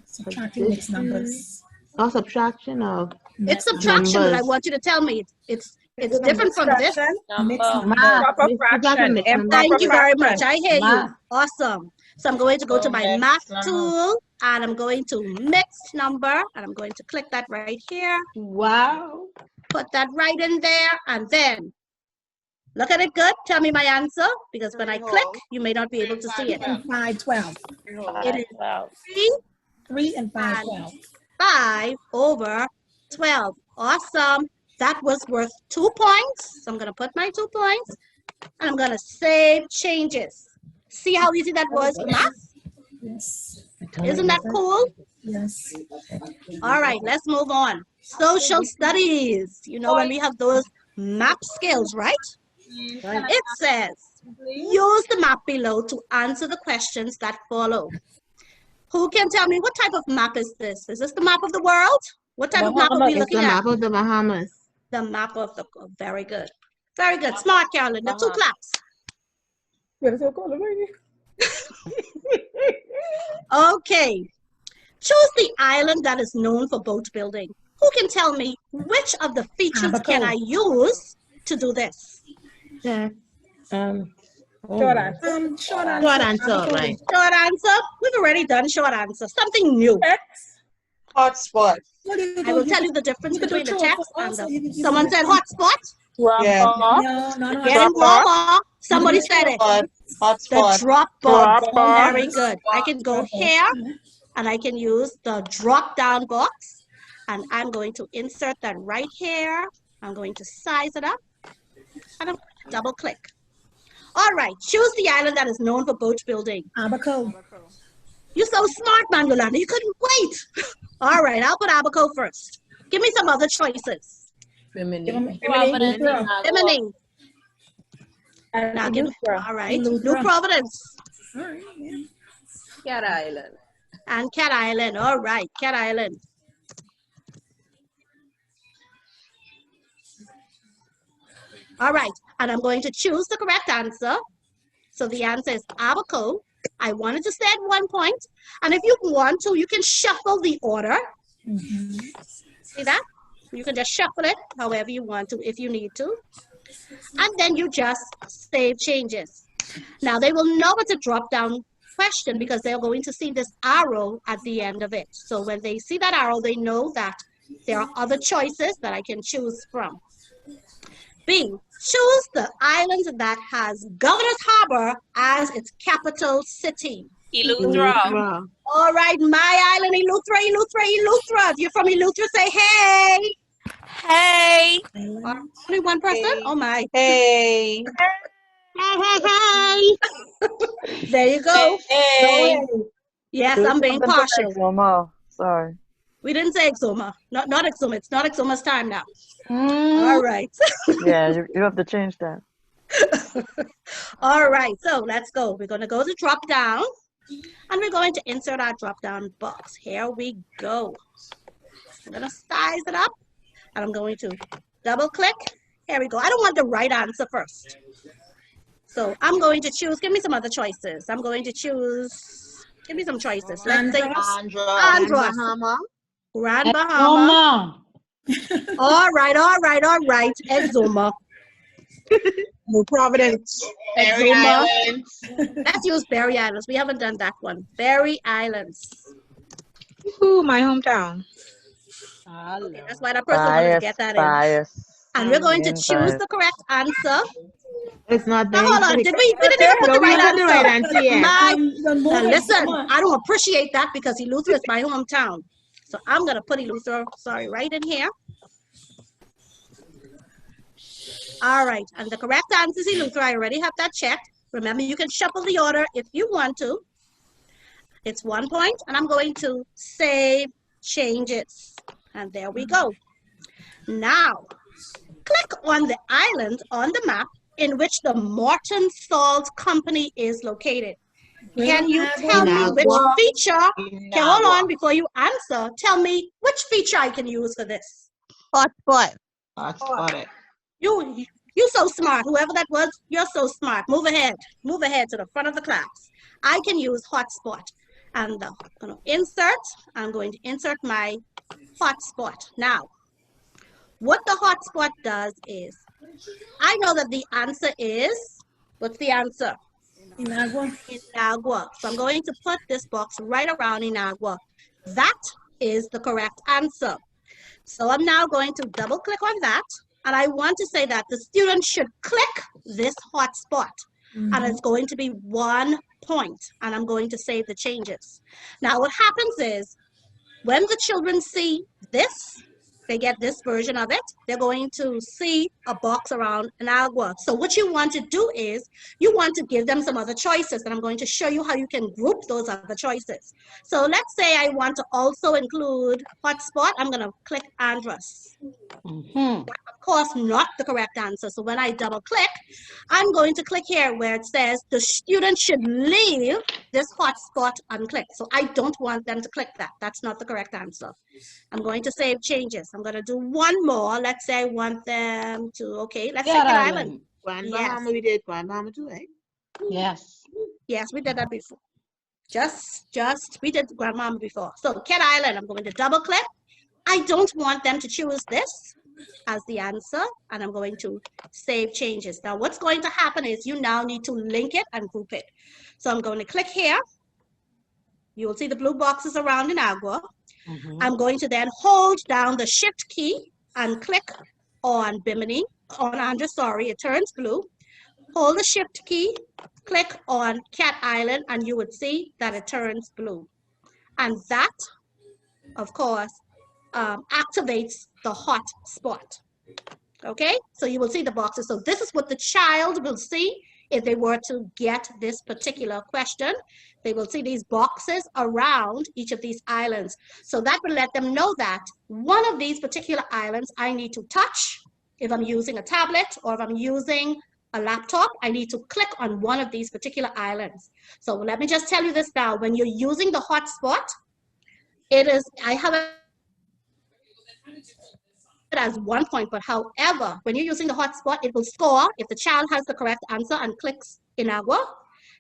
Subtracting mixed numbers. Or subtraction of It's subtraction, but I numbers. want you to tell me it's different from this. Mixed Number. numbers. Proper fraction. Thank you very much. I hear you. Math. Awesome. So I'm going to go to my mix math number. tool and I'm going to mixed number and I'm going to click that right here. Wow. Put that right in there and then look at it good. Tell me my answer because when I click, you may not be able to see it. 5, 12. It is 12. 3 and 5, 12. 5 over 12. Awesome. That was worth 2 points. So I'm going to put my 2 points and I'm going to save changes. See how easy that was for math? Yes. Isn't that cool? Yes. All right, let's move on. Social studies. You know, when we have those map skills, right? It says, use the map below to answer the questions that follow. Who can tell me what type of map is this? Is this the map of the world? What type of map are we It's looking the at? map of the Bahamas. The map of the, very good. Very good. Smart, Carolyn. The 2 claps. Okay. Choose the island that is known for boat building. Who can tell me which of the features can I use to do this? Yeah. Short answer. Short Short answer, right? Short answer. We've already done short answer. Something new. Hotspot. I will tell you the difference you could do between the true text or and false, or the. you could use Someone it. said hotspot. Yeah. No. Getting Drop warmer. Somebody said it. Hotspot. The Hotspot. drop box. Drop box. Very good. I can go here and I can use the drop down box and I'm going to insert that right here. I'm going to size it up and I'm going to double click. All right, choose the island that is known for boat building. Abaco. You're so smart, man, Yolanda. You couldn't wait. All right, I'll put Abaco first. Give me some other choices. Providence. Bimini. Now give me, all right. New Providence. All right, yeah. Cat Island. And Cat Island. All right, Cat Island. All right, and I'm going to choose the correct answer. So the answer is Abaco. I wanted to stay at 1 point. And if you want to, you can shuffle the order. See that? You can just shuffle it however you want to, if you need to. And then you just save changes. Now they will know it's a drop-down question because they're going to see this arrow at the end of it. So when they see that arrow, they know that there are other choices that I can choose from. B, choose the island that has Governor's Harbor as its capital city. Eleuthera. All right, my island, Eleuthera, Eleuthera, Eleuthera. If you're from Eleuthera, say hey. Hey. Only one person? Hey. Oh my. Hey. Hey. There you go. Hey. Yes, I'm being partial. Sorry. We didn't say Exuma. Not Exuma. It's not Exuma's time now. All right. Yeah, you have to change that. All right. So let's go. We're going to go to drop down and we're going to insert our drop down box. Here we go. I'm going to size it up and I'm going to double click. Here we go. I don't want the right answer first. So I'm going to choose. Give me some other choices. I'm going to choose. Give me some choices. Let's say Andros. Grand Bahama. All right. Exuma. New Providence. Berry Exuma. Islands. Let's use Berry Islands. We haven't done that one. Berry Islands. Ooh, my hometown. Okay, that's why that person wanted to get that in. And we're going to choose the correct answer. It's not there. Now, hold on. We didn't even put the right answer. Yet. Now, listen, I don't appreciate that because Eleuthera is my hometown. So I'm going to put Eleuthera, right in here. All right. And the correct answer is Eleuthera. I already have that checked. Remember, you can shuffle the order if you want to. It's 1 point. And I'm going to save changes. And there we go. Now, click on the island on the map in which the Morton Salt Company is located. Can you tell me which Inagua. feature? Okay, hold on before you answer. Tell me which feature I can use for this. Hotspot. Hotspot. You so smart. Whoever that was, you're so smart. Move ahead. Move ahead to the front of the class. I can use hotspot. And I'm going to insert. I'm going to insert my hotspot. Now, what the hotspot does is, I know that the answer is, what's the answer? Inagua. Inagua. So I'm going to put this box right around Inagua. That is the correct answer. So I'm now going to double click on that. And I want to say that the student should click this hotspot. And it's going to be 1 point. And I'm going to save the changes. Now what happens is, when the children see this, they get this version of it, they're going to see a box around Inagua. So what you want to do is, you want to give them some other choices, and I'm going to show you how you can group those other choices. So let's say I want to also include hotspot. I'm going to click Andros. Of course, not the correct answer. So when I double click, I'm going to click here where it says the student should leave this hotspot unclicked. So I don't want them to click that. That's not the correct answer. I'm going to save changes. I'm going to do one more. Let's say I want them to, okay, let's say Cat Island. Grand Yes. Bahama, we did Grand Bahama too, eh? Yes. Yes, we did that before. We did Grandmama before. So Cat Island, I'm going to double click. I don't want them to choose this as the answer, and I'm going to save changes. Now what's going to happen is, you now need to link it and group it. So I'm going to click here. You will see the blue boxes around Inagua. I'm going to then hold down the shift key and click on Bimini, on Andros, sorry, it turns blue. Hold the shift key, click on Cat Island, and you would see that it turns blue. And that, of course, activates the hot spot. Okay, so you will see the boxes. So this is what the child will see if they were to get this particular question. They will see these boxes around each of these islands. So that will let them know that one of these particular islands I need to touch. If I'm using a tablet or if I'm using a laptop, I need to click on one of these particular islands. So let me just tell you this now. When you're using the hotspot, it is, I have it as 1 point, but however, when you're using the hotspot, it will score. If the child has the correct answer and clicks Inagua,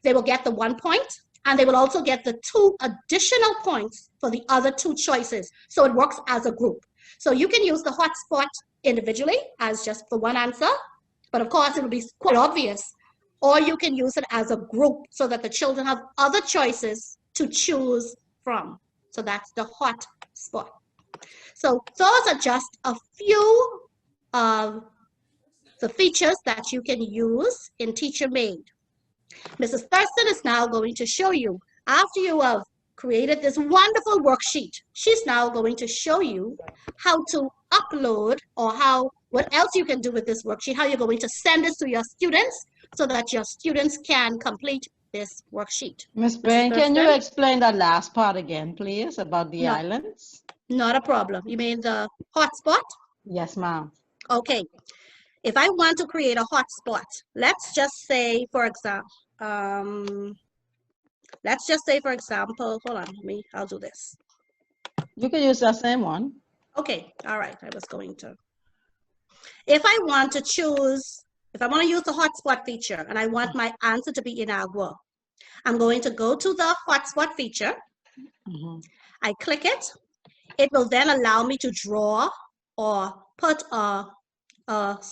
they will get the 1 point, and they will also get the 2 additional points for the other 2 choices. So it works as a group. So you can use the hotspot individually as just the one answer, but of course it will be quite obvious. Or you can use it as a group so that the children have other choices to choose from. So that's the hotspot. So those are just a few of the features that you can use in Teacher Made. Mrs. Thurston is now going to show you, after you have created this wonderful worksheet, she's now going to show you how to upload, or what else you can do with this worksheet, how you're going to send it to your students so that your students can complete this worksheet. Ms. Bain, can you explain that last part again, please, about the islands? Not a problem. You mean the hotspot? Yes, ma'am. Okay. If I want to create a hotspot, let's just say, for example, hold on, I'll do this. You can use the same one. Okay, all right, I was going to. If I want to choose, if I want to use the hotspot feature and I want my answer to be Inagua, I'm going to go to the hotspot feature. I click it. It will then allow me to draw or put I'm not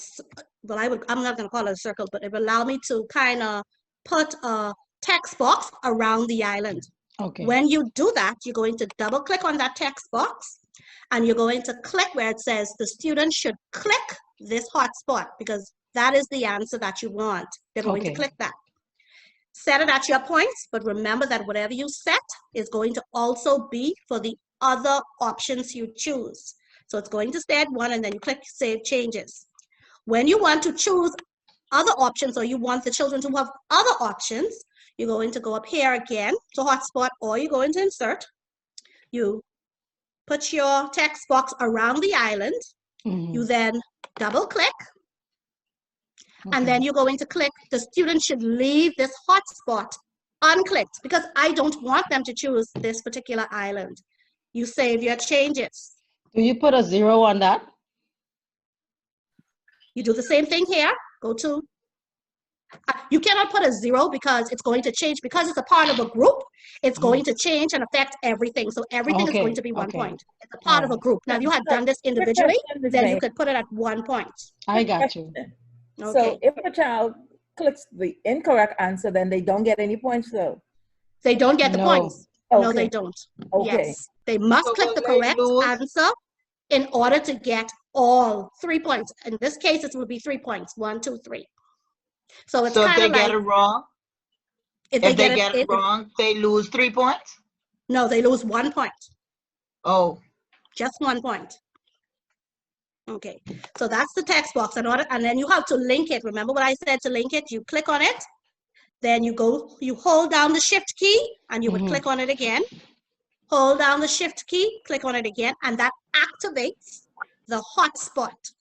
going to call it a circle, but it will allow me to kind of put a text box around the island. Okay. When you do that, you're going to double click on that text box, and you're going to click where it says the student should click this hotspot, because that is the answer that you want. They're going to click that. Set it at your points, but remember that whatever you set is going to also be for the other options you choose. So it's going to stay at 1, and then you click Save Changes. When you want to choose other options, or you want the children to have other options, you're going to go up here again to hotspot, or you're going to insert. You put your text box around the island. You then double click, and then you're going to click, the student should leave this hotspot unclicked because I don't want them to choose this particular island. You save your changes. Do you put a 0 on that? You do the same thing here. Go to, you cannot put a 0 because it's going to change, because it's a part of a group, it's going to change and affect everything. So everything is going to be 1 point. It's a part of a group. Now, if you had done this individually, then you could put it at 1 point. I got you. Okay. So if a child clicks the incorrect answer, then they don't get any points though? They don't get the points. Okay. No, they don't. Okay. Yes, they must So click will the they correct lose? answer in order to get all 3 points. In this case, it will be 3 points. 1, 2, 3. So it's So if kind they of like, get it wrong, if if they they get get it wrong, they lose 3 points? no, they lose 1 point. Oh, Just 1 point. Okay, so that's the text box. And then you have to link it. Remember what I said to link it? You click on it, then you hold down the shift key, and you would click on it again. Hold down the shift key, click on it again, and that activates the hotspot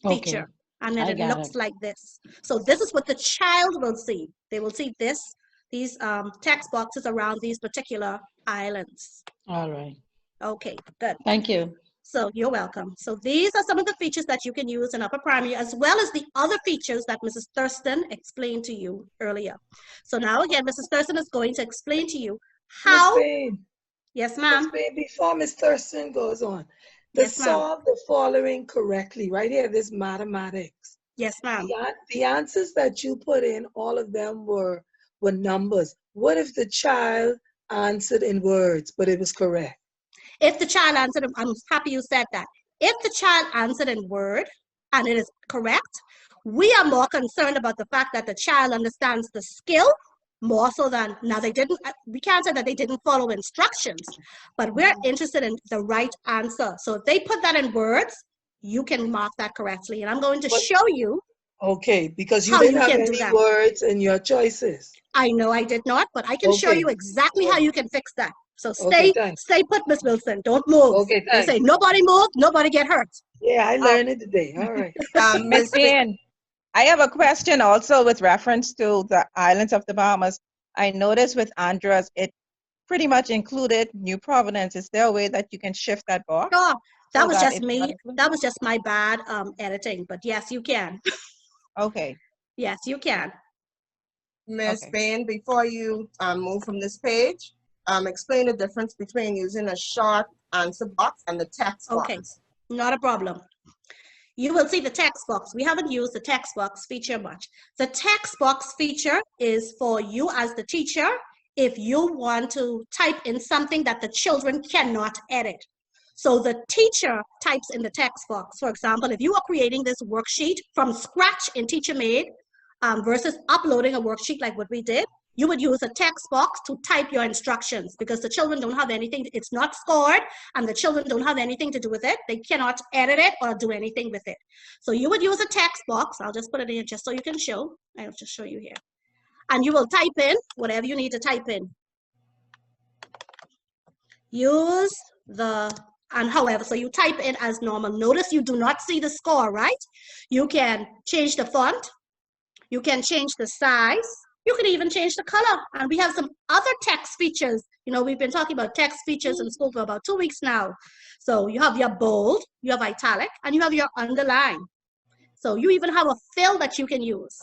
feature. And then it looks like this. So this is what the child will see. They will see these text boxes around these particular islands. All right. Okay, good. Thank you. So you're welcome. So these are some of the features that you can use in upper primary, as well as the other features that Mrs. Thurston explained to you earlier. So now again, Mrs. Thurston is going to explain to you how. Yes, ma'am. Before Ms. Thurston goes on, to Yes, ma'am. solve the following correctly, right here, this mathematics. Yes, ma'am. The answers that you put in, all of them were numbers. What if the child answered in words, but it was correct? If the child answered, I'm happy you said that. If the child answered in word and it is correct, we are more concerned about the fact that the child understands the skill more so than, now they didn't, we can't say that they didn't follow instructions, but we're interested in the right answer. So if they put that in words, you can mark that correctly. And I'm going to show you. Okay, because you didn't have any words in your choices. I know I did not, but I can show you exactly how you can fix that. So stay put, Miss Wilson. Don't move. Okay, they say nobody move, nobody get hurt. Yeah, I learned it today. All right. Ms. Payne, I have a question also with reference to the islands of the Bahamas. I noticed with Andros, it pretty much included New Providence. Is there a way that you can shift that box? No, that was just me. That was just my bad editing. But yes, you can. Okay. Yes, you can. Ms. Bain, before you move from this page, explain the difference between using a short answer box and the text box. Okay, not a problem. You will see the text box. We haven't used the text box feature much. The text box feature is for you as the teacher if you want to type in something that the children cannot edit. So the teacher types in the text box. For example, if you are creating this worksheet from scratch in TeacherMade versus uploading a worksheet like what we did, you would use a text box to type your instructions because the children don't have anything, it's not scored, and the children don't have anything to do with it. They cannot edit it or do anything with it. So you would use a text box. I'll just put it in just so you can show. I'll just show you here. And you will type in whatever you need to type in. Use the, and however, so you type in as normal. Notice you do not see the score, right? You can change the font. You can change the size. You can even change the color. And we have some other text features. You know, we've been talking about text features in school for about 2 weeks now. So you have your bold, you have italic, and you have your underline. So you even have a fill that you can use.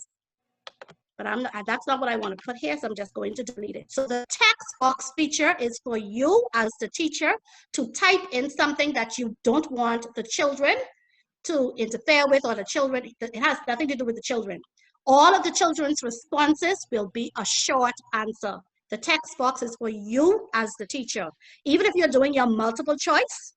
But that's not what I want to put here, so I'm just going to delete it. So the text box feature is for you as the teacher to type in something that you don't want the children to interfere with, or the children, it has nothing to do with the children. All of the children's responses will be a short answer. The text box is for you as the teacher. Even if you're doing your multiple choice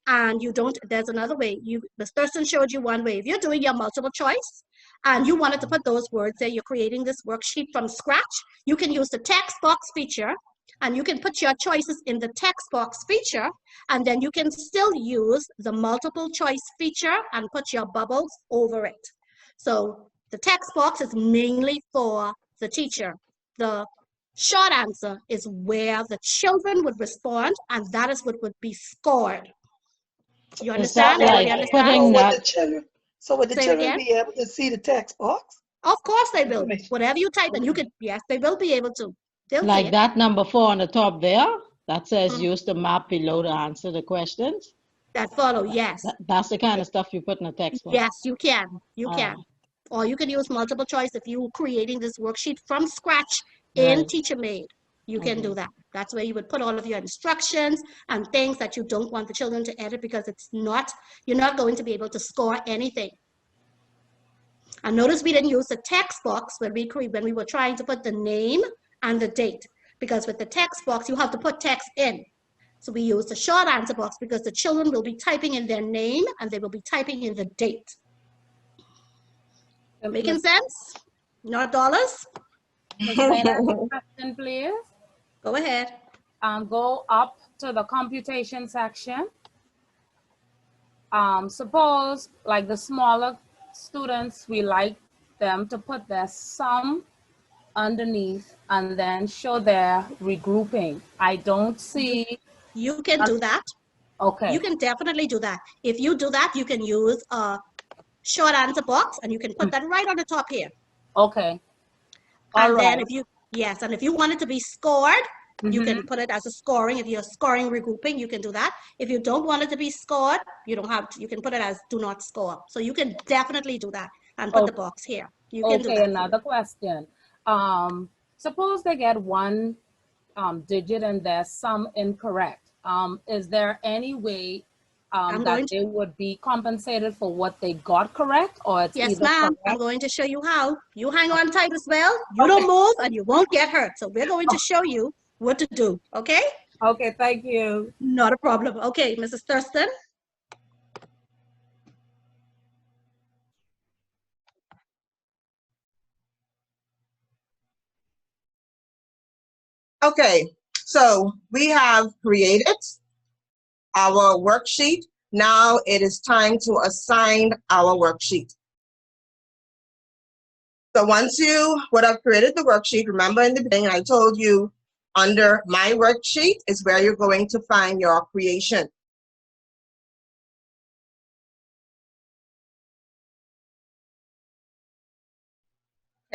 and you don't, there's another way. Ms. Thurston showed you one way. If you're doing your multiple choice and you wanted to put those words there, you're creating this worksheet from scratch, you can use the text box feature and you can put your choices in the text box feature, and then you can still use the multiple choice feature and put your bubbles over it. So the text box is mainly for the teacher. The short answer is where the children would respond, and that is what would be scored. You understand? Is that like putting that? So would the Say children again? be able to see the text box? Of course they will. Information. Whatever you type, and you Okay. could, yes, they will be able to. They'll see Like it. that number 4 on the top there, that says Mhm. use the map below to answer the questions. That follow, yes. That's the kind of stuff you put in a textbook. Yes, you can. You All can. right. Or you can use multiple choice if you're creating this worksheet from scratch in Right. Teacher Made. You can do Okay. that. That's where you would put all of your instructions and things that you don't want the children to edit because it's not, you're not going to be able to score anything. And notice we didn't use the text box when we were trying to put the name and the date, because with the text box, you have to put text in. So we use the short answer box because the children will be typing in their name and they will be typing in the date. Making sense? Not dollars? Ms. May I have a question, please? Go ahead. Go up to the computation section. Suppose like the smaller students, we like them to put their sum underneath and then show their regrouping. I don't see. You can do that. Okay. You can definitely do that. If you do that, you can use a short answer box and you can put that right on the top here. Okay. And then if you, yes, and if you want it to be scored, you Mhm. can put it as a scoring. If you're scoring regrouping, you can do that. If you don't want it to be scored, you don't have to, you can put it as do not score. So you can definitely do that and put the box here. You can do Okay, that. another question. Suppose they get one digit and there's some incorrect. Is there any way that they would be compensated for what they got correct, or it's Yes, either ma'am. correct? I'm going to show you how. You hang on tight as well. You don't move and you won't get hurt. So we're going to show you what to do. Okay? Okay, thank you. Not a problem. Okay, Mrs. Thurston. Okay, so we have created our worksheet. Now it is time to assign our worksheet. So once you would have created the worksheet, remember in the beginning I told you under my worksheet is where you're going to find your creation.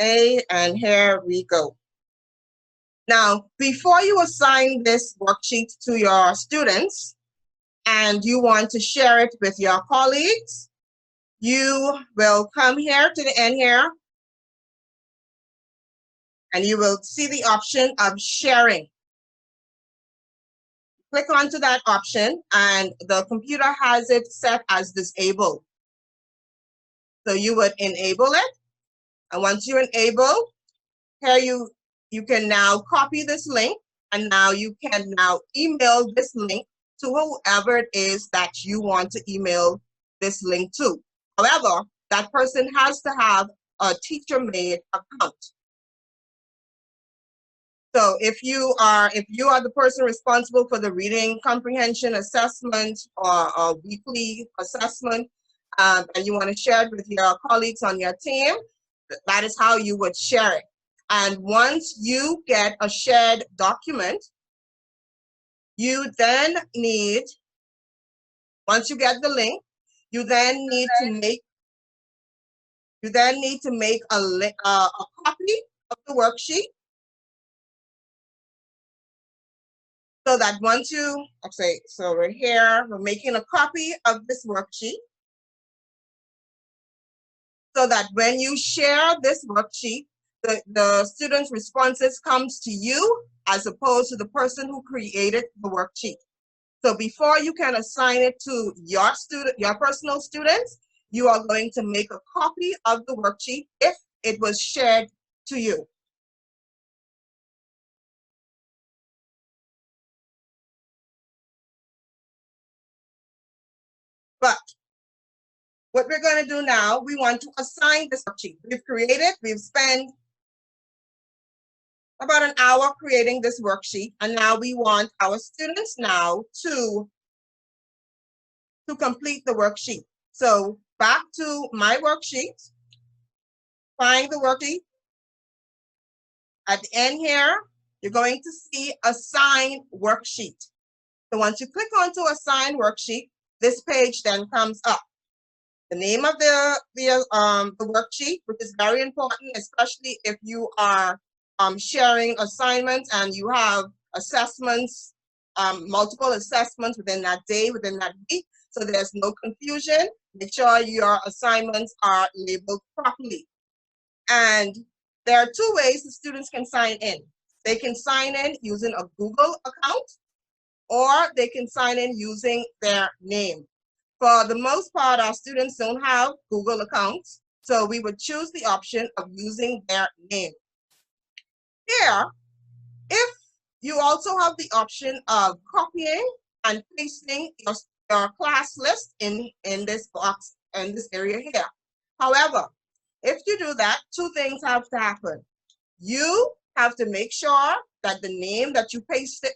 Okay, and here we go. Now, before you assign this worksheet to your students and you want to share it with your colleagues, you will come here to the end here and you will see the option of sharing. Click onto that option and the computer has it set as disabled. So you would enable it. And once you enable, here you can now copy this link and now you can now email this link to whoever it is that you want to email this link to. However, that person has to have a Teacher-Made account. So if you are the person responsible for the reading comprehension assessment or weekly assessment, and you want to share it with your colleagues on your team, that is how you would share it. And once you get a shared document, you then need, once you get the link, you then need to make a copy of the worksheet. So that once you, okay, so we're here, we're making a copy of this worksheet. So that when you share this worksheet, the student's responses comes to you as opposed to the person who created the worksheet. So before you can assign it to your personal students, you are going to make a copy of the worksheet if it was shared to you. But what we're going to do now, we want to assign this worksheet. We've created, we've spent about an hour creating this worksheet, and now we want our students now to complete the worksheet. So back to my worksheet, find the worksheet. At the end here, you're going to see Assign Worksheet. So once you click onto Assign Worksheet, this page then comes up. the name of the worksheet, which is very important, especially if you are sharing assignments and you have assessments, multiple assessments within that day, within that week, so there's no confusion. Make sure your assignments are labeled properly. And there are two ways the students can sign in. They can sign in using a Google account, or they can sign in using their name. For the most part, our students don't have Google accounts, so we would choose the option of using their name. Here, if you also have the option of copying and pasting your class list in this box, in this area here. However, if you do that, two things have to happen. You have to make sure that the name that you pasted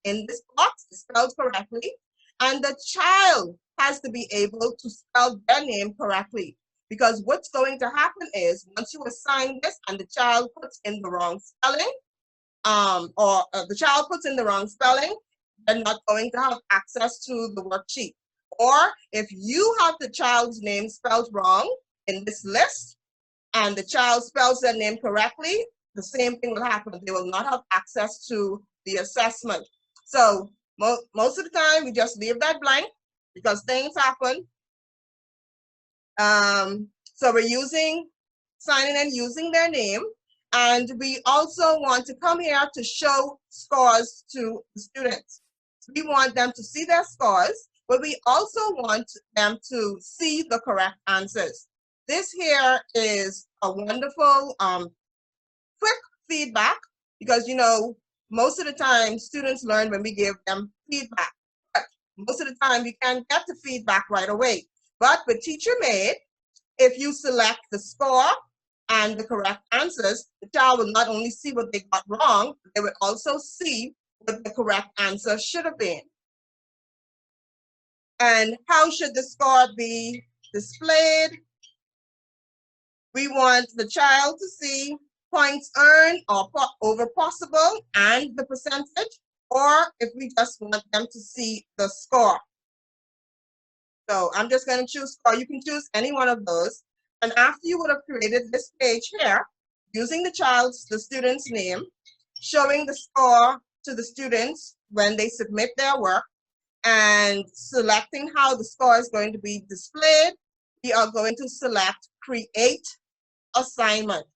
in this box is spelled correctly, and the child has to be able to spell their name correctly. Because what's going to happen is, once you assign this and the child puts in the wrong spelling, the child puts in the wrong spelling, they're not going to have access to the worksheet. Or if you have the child's name spelled wrong in this list, and the child spells their name correctly, the same thing will happen. They will not have access to the assessment. So most of the time, we just leave that blank because things happen. So we're signing in using their name. And we also want to come here to show scores to the students. We want them to see their scores, but we also want them to see the correct answers. This here is a wonderful quick feedback, because most of the time students learn when we give them feedback. But most of the time we can't get the feedback right away. But with Teacher Made, if you select the score and the correct answers, the child will not only see what they got wrong, they will also see what the correct answer should have been. And how should the score be displayed? We want the child to see points earned or over possible and the percentage, or if we just want them to see the score. So I'm just going to choose score. You can choose any one of those. And after you would have created this page here, using the student's name, showing the score to the students when they submit their work, and selecting how the score is going to be displayed, we are going to select Create Assignment.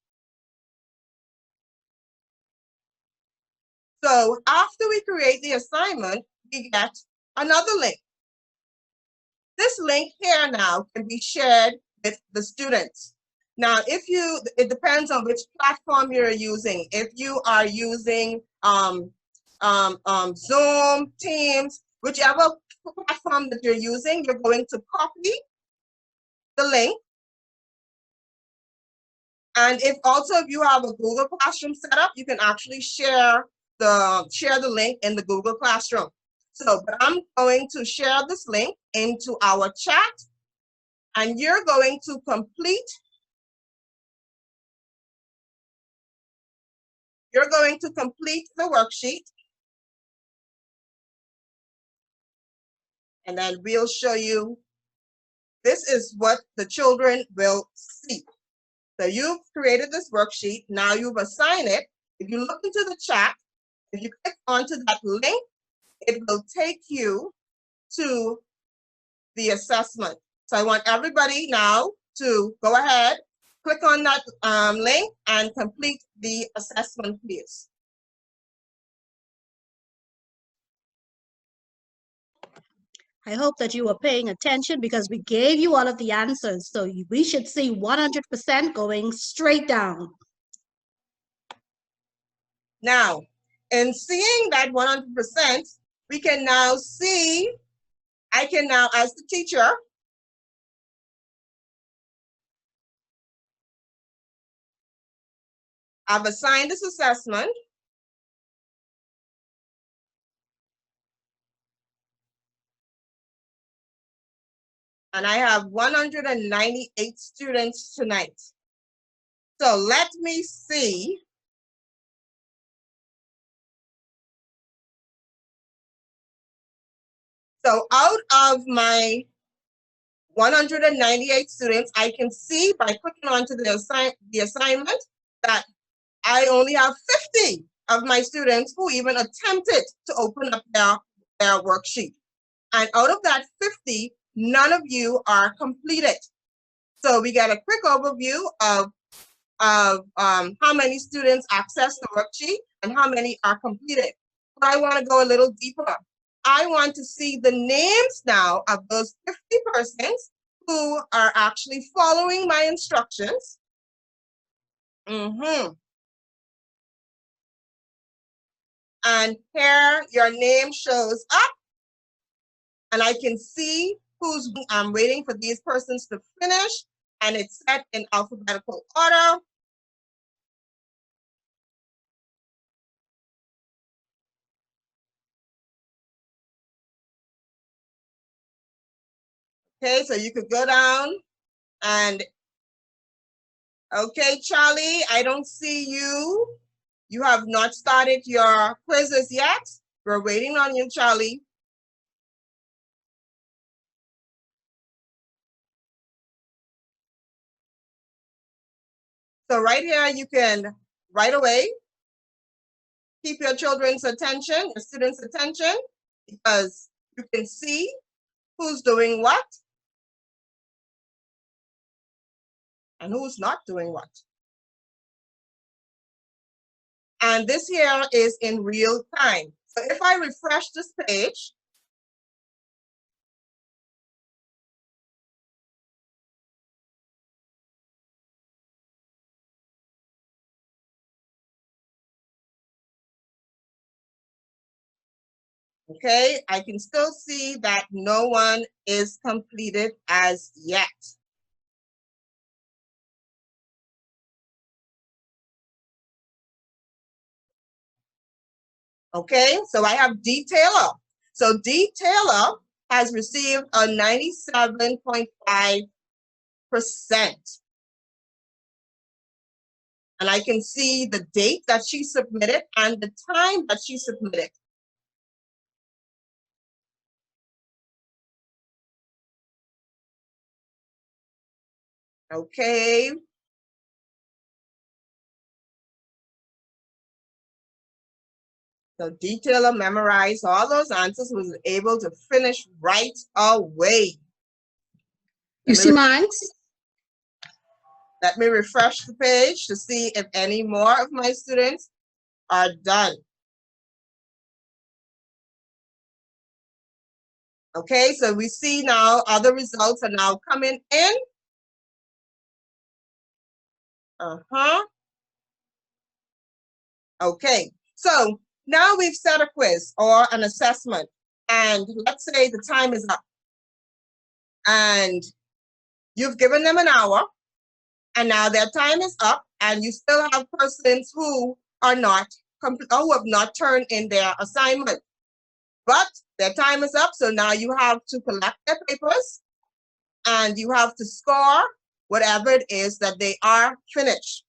So after we create the assignment, we get another link. This link here now can be shared with the students. Now, it depends on which platform you're using. If you are using Zoom, Teams, whichever platform that you're using, you're going to copy the link. And if you have a Google Classroom set up, you can actually share the link in the Google Classroom. So, but I'm going to share this link into our chat, and you're going to complete the worksheet, and then we'll show you. This is what the children will see. So you've created this worksheet. Now you've assigned it. If you look into the chat, if you click onto that link, it will take you to the assessment. So I want everybody now to go ahead, click on that link and complete the assessment, please. I hope that you were paying attention, because we gave you all of the answers. So we should see 100% going straight down. Now, in seeing that 100%, we can now see, I can now, as the teacher, I've assigned this assessment. And I have 198 students tonight. So let me see. So out of my 198 students. I can see by clicking onto the assignment that I only have 50 of my students who even attempted to open up their worksheet. And out of that 50, none of you are completed. So we get a quick overview of how many students access the worksheet and how many are completed. But I want to go a little deeper. I want to see the names now of those 50 persons who are actually following my instructions. And here your name shows up, and I can see who's. I'm waiting for these persons to finish, and it's set in alphabetical order. Okay, so you could go down and, okay, Charlie, I don't see you. You have not started your quizzes yet. We're waiting on you, Charlie. So right here, you can right away keep your children's attention, your students' attention, because you can see who's doing what and who's not doing what. And this here is in real time. So if I refresh this page, okay, I can still see that no one is completed as yet. Okay, so I have D-Taylor. So D-Taylor has received a 97.5%. And I can see the date that she submitted and the time that she submitted. Okay. So D-Taylor memorized all those answers, was able to finish right away. You see mine? Let me refresh the page to see if any more of my students are done. Okay, so we see now other results are now coming in. Okay, so now we've set a quiz or an assessment, and let's say the time is up. And you've given them an hour, and now their time is up, and you still have persons who are not who have not turned in their assignment. But their time is up, so now you have to collect their papers, and you have to score whatever it is that they are finished.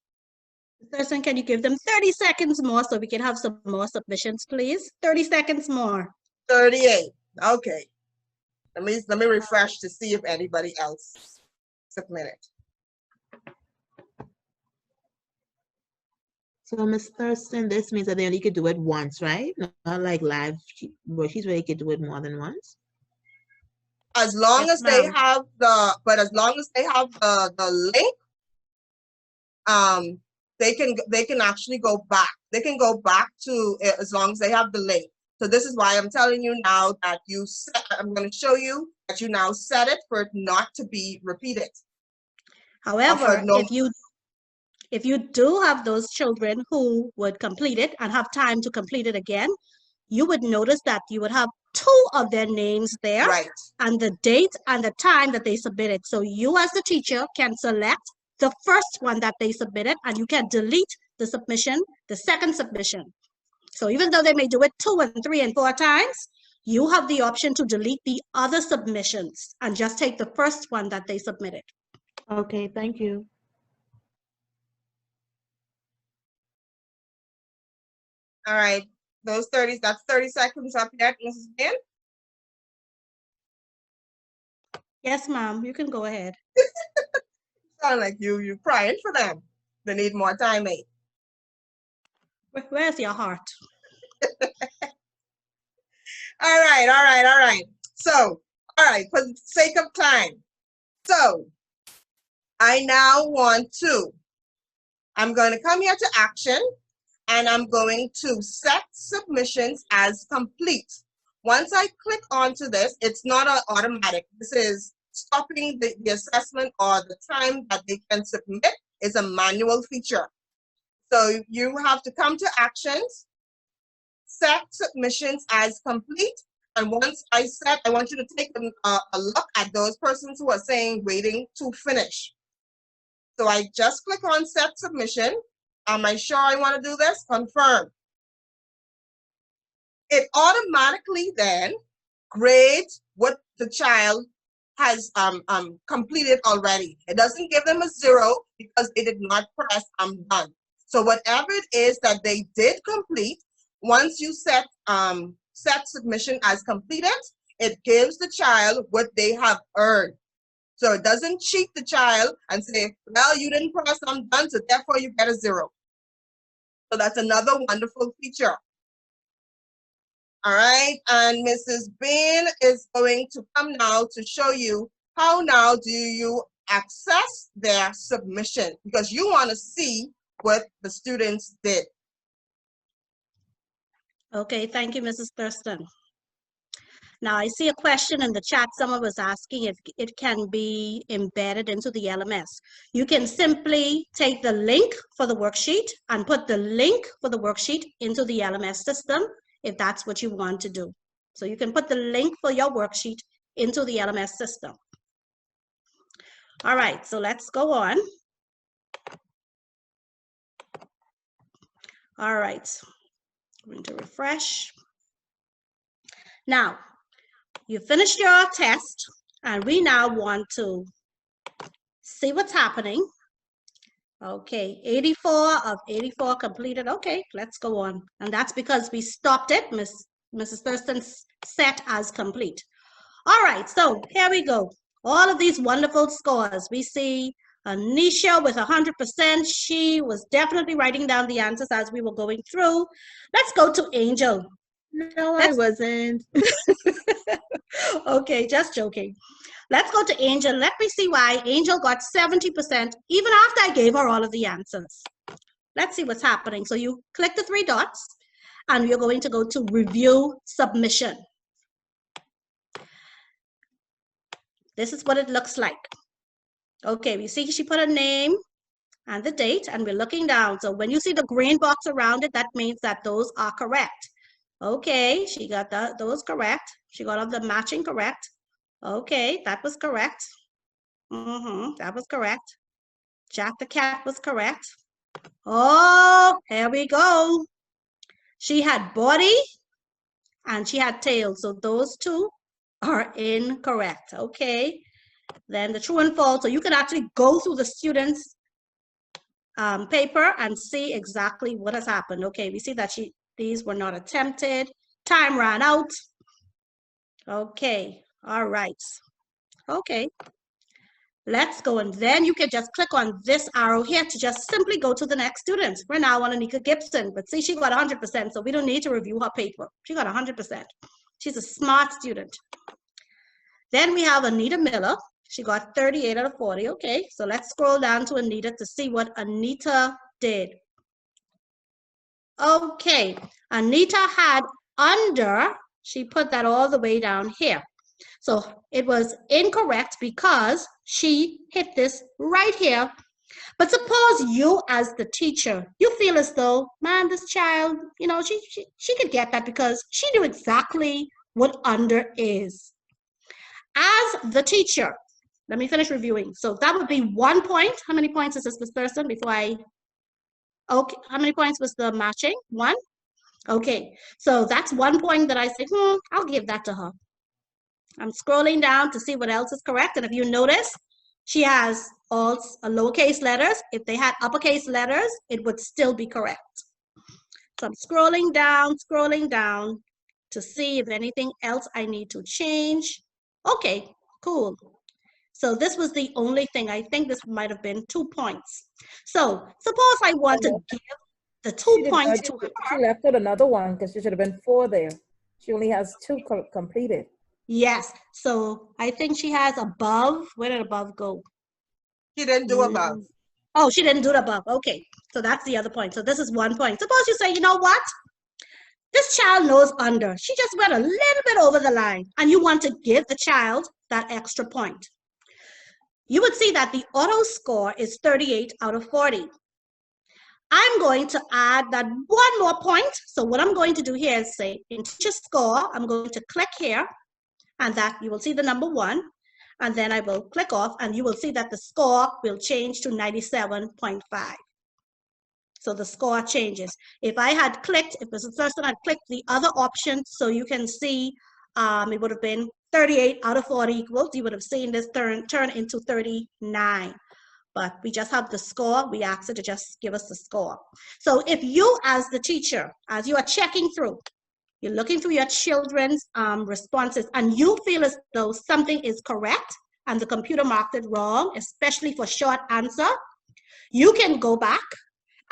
Person, can you give them 30 seconds more so we can have some more submissions, please? 30 seconds more. 38. Okay. Let me refresh to see if anybody else submitted. So, Ms. Thurston, this means that they only could do it once, right? Not like live worksheets where they could do it more than once. As long as they have the, link, they can actually go back. They can go back to it as long as they have the link. So this is why I'm telling you now that I'm going to show you that you now set it for it not to be repeated. However, if you do have those children who would complete it and have time to complete it again, you would notice that you would have 2 of their names there, right, and the date and the time that they submitted. So you as the teacher can select the first one that they submitted, and you can delete the submission, the second submission. So even though they may do it 2 and 3 and 4 times, you have the option to delete the other submissions and just take the first one that they submitted. Okay, thank you. All right, that's 30 seconds up yet, Mrs. Ben? Yes, ma'am, you can go ahead. Sound like you crying for them. They need more time, eh? Where's your heart? All right, all right, all right. So, all right, for the sake of time. So, I now want to, I'm going to come here to action, and I'm going to set submissions as complete. Once I click onto this, it's not an automatic. This is stopping the assessment, or the time that they can submit is a manual feature. So you have to come to actions, set submissions as complete. And once I set, I want you to take a look at those persons who are saying waiting to finish. So I just click on set submission. Am I sure I want to do this? Confirm. It automatically then grades what the child has completed already. It doesn't give them a 0 because they did not press I'm done. So whatever it is that they did complete, once you set submission as completed, it gives the child what they have earned. So it doesn't cheat the child and say, well, you didn't press I'm done, so therefore you get a 0. So that's another wonderful feature. All right, and Mrs. Bain is going to come now to show you how now do you access their submission, because you want to see what the students did. Okay, thank you, Mrs. Thurston. Now, I see a question in the chat. Someone was asking if it can be embedded into the LMS. You can simply take the link for the worksheet and put the link for the worksheet into the LMS system if that's what you want to do. So you can put the link for your worksheet into the LMS system. All right, so let's go on. All right, I'm going to refresh. Now, you finished your test, and we now want to see what's happening. Okay, 84 of 84 completed. Okay, let's go on. And that's because we stopped it. Mrs. Thurston set as complete. All right, so here we go. All of these wonderful scores. We see Anisha with 100%. She was definitely writing down the answers as we were going through. Let's go to Angel. No, I wasn't. Okay, just joking. Let's go to Angel. Let me see why Angel got 70% even after I gave her all of the answers. Let's see what's happening. So you click the 3 dots and you're going to go to review submission. This is what it looks like. Okay, we see she put a name and the date, and we're looking down. So when you see the green box around it, that means that those are correct. Okay, she got those correct. She got all the matching correct. Okay, that was correct. That was correct. Jack the cat was correct. Oh, here we go. She had body and she had tail. So those two are incorrect. Okay. Then the true and false. So you can actually go through the students' paper and see exactly what has happened. Okay, we see that these were not attempted. Time ran out. Okay, all right. Okay, let's go. And then you can just click on this arrow here to just simply go to the next student. We're now on Anika Gibson, but see, she got 100%, so we don't need to review her paper. She got 100%. She's a smart student. Then we have Anita Miller. She got 38 out of 40. Okay, so let's scroll down to Anita to see what Anita did. Okay, Anita had under, she put that all the way down here. So it was incorrect because she hit this right here. But suppose you as the teacher, you feel as though, man, this child, you know, she could get that because she knew exactly what under is. As the teacher, let me finish reviewing. So that would be 1 point. How many points is this person before I, okay, how many points was the matching? 1? Okay, so that's 1 point that I say, I'll give that to her. I'm scrolling down to see what else is correct. And if you notice, she has all lowercase letters. If they had uppercase letters, it would still be correct. So I'm scrolling down to see if anything else I need to change. Okay, cool. So this was the only thing. I think this might have been 2 points. So suppose I want to give the 2 points to her. She left out another one because there should have been 4 there. She only has 2 completed. Yes. So I think she has above. Where did above go? She didn't do above. Oh, she didn't do the above. Okay. So that's the other point. So this is 1 point. Suppose you say, you know what? This child knows under. She just went a little bit over the line, and you want to give the child that extra point. You would see that the auto score is 38 out of 40. I'm going to add that 1 more point. So what I'm going to do here is say in teacher score, I'm going to click here, and that you will see the number 1, and then I will click off, and you will see that the score will change to 97.5. So the score changes. If I had clicked, if this person had clicked the other option, so you can see it would have been 38 out of 40 equals, you would have seen this turn into 39. But we just have the score. We asked it to just give us the score. So if you, as the teacher, as you are checking through, you're looking through your children's responses, and you feel as though something is correct and the computer marked it wrong, especially for short answer, you can go back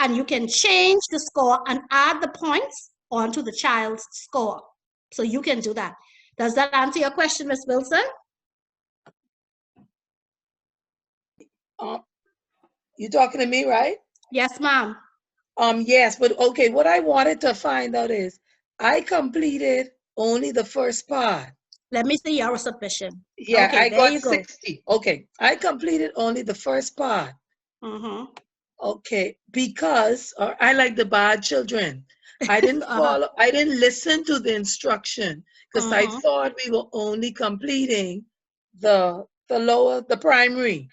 and you can change the score and add the points onto the child's score. So you can do that. Does that answer your question, Ms. Wilson? You talking to me, right? Yes, ma'am. Yes, but okay, what I wanted to find out is I completed only the first part. Let me see your submission. Yeah, okay, I there got you go. 60. Okay, I completed only the first part. Mm-hmm. Okay, because I like the bad children. I didn't follow, I didn't listen to the instruction because I thought we were only completing the primary.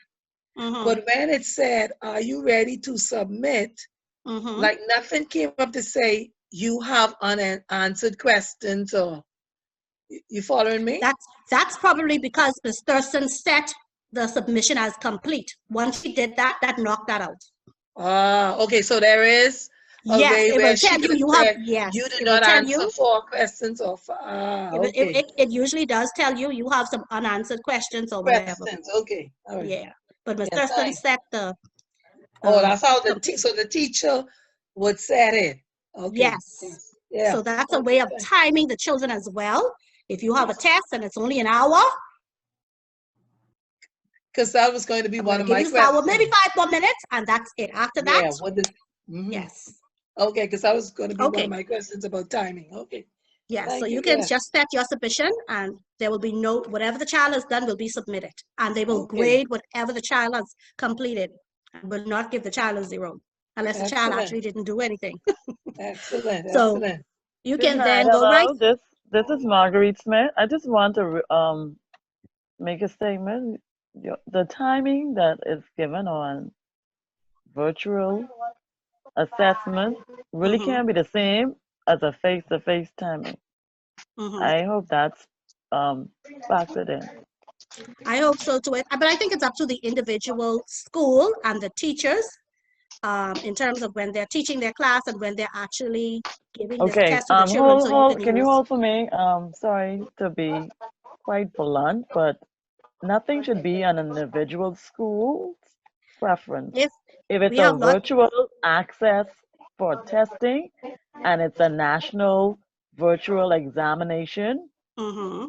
But when it said, are you ready to submit? Like nothing came up to say you have unanswered questions, or you following me? That's probably because Ms. Thurston set the submission as complete. Once she did that, that knocked that out. Okay, so there is a way it where will tell she you you did not answer 4 questions or okay. It usually does tell you you have some unanswered questions or whatever. Okay, all right. Yeah, but Ms. Thurston set the. That's how so the teacher would set it. Okay. Yes. Yeah. So that's a way of timing the children as well. If you have a test and it's only an hour. Because that was going to be one of my questions. Hour, maybe 5 more minutes, and that's it. After that. Yes. Okay, because that was going to be one of my questions about timing. Okay. Yes, so you can just set your submission, and there will be whatever the child has done will be submitted, and they will grade whatever the child has completed, and will not give the child a 0 unless the child actually didn't do anything. Excellent. So excellent. you can then go right. This is Marguerite Smith. I just want to make a statement. The timing that is given on virtual assessment really can't be the same as a face-to-face timing. I hope that's factored in. I hope so too. But I think it's up to the individual school and the teachers in terms of when they're teaching their class and when they're actually giving this test to the children. Can you hold for me? Sorry to be quite blunt, but nothing should be an individual school's preference. If it's a virtual access for testing and it's a national virtual examination,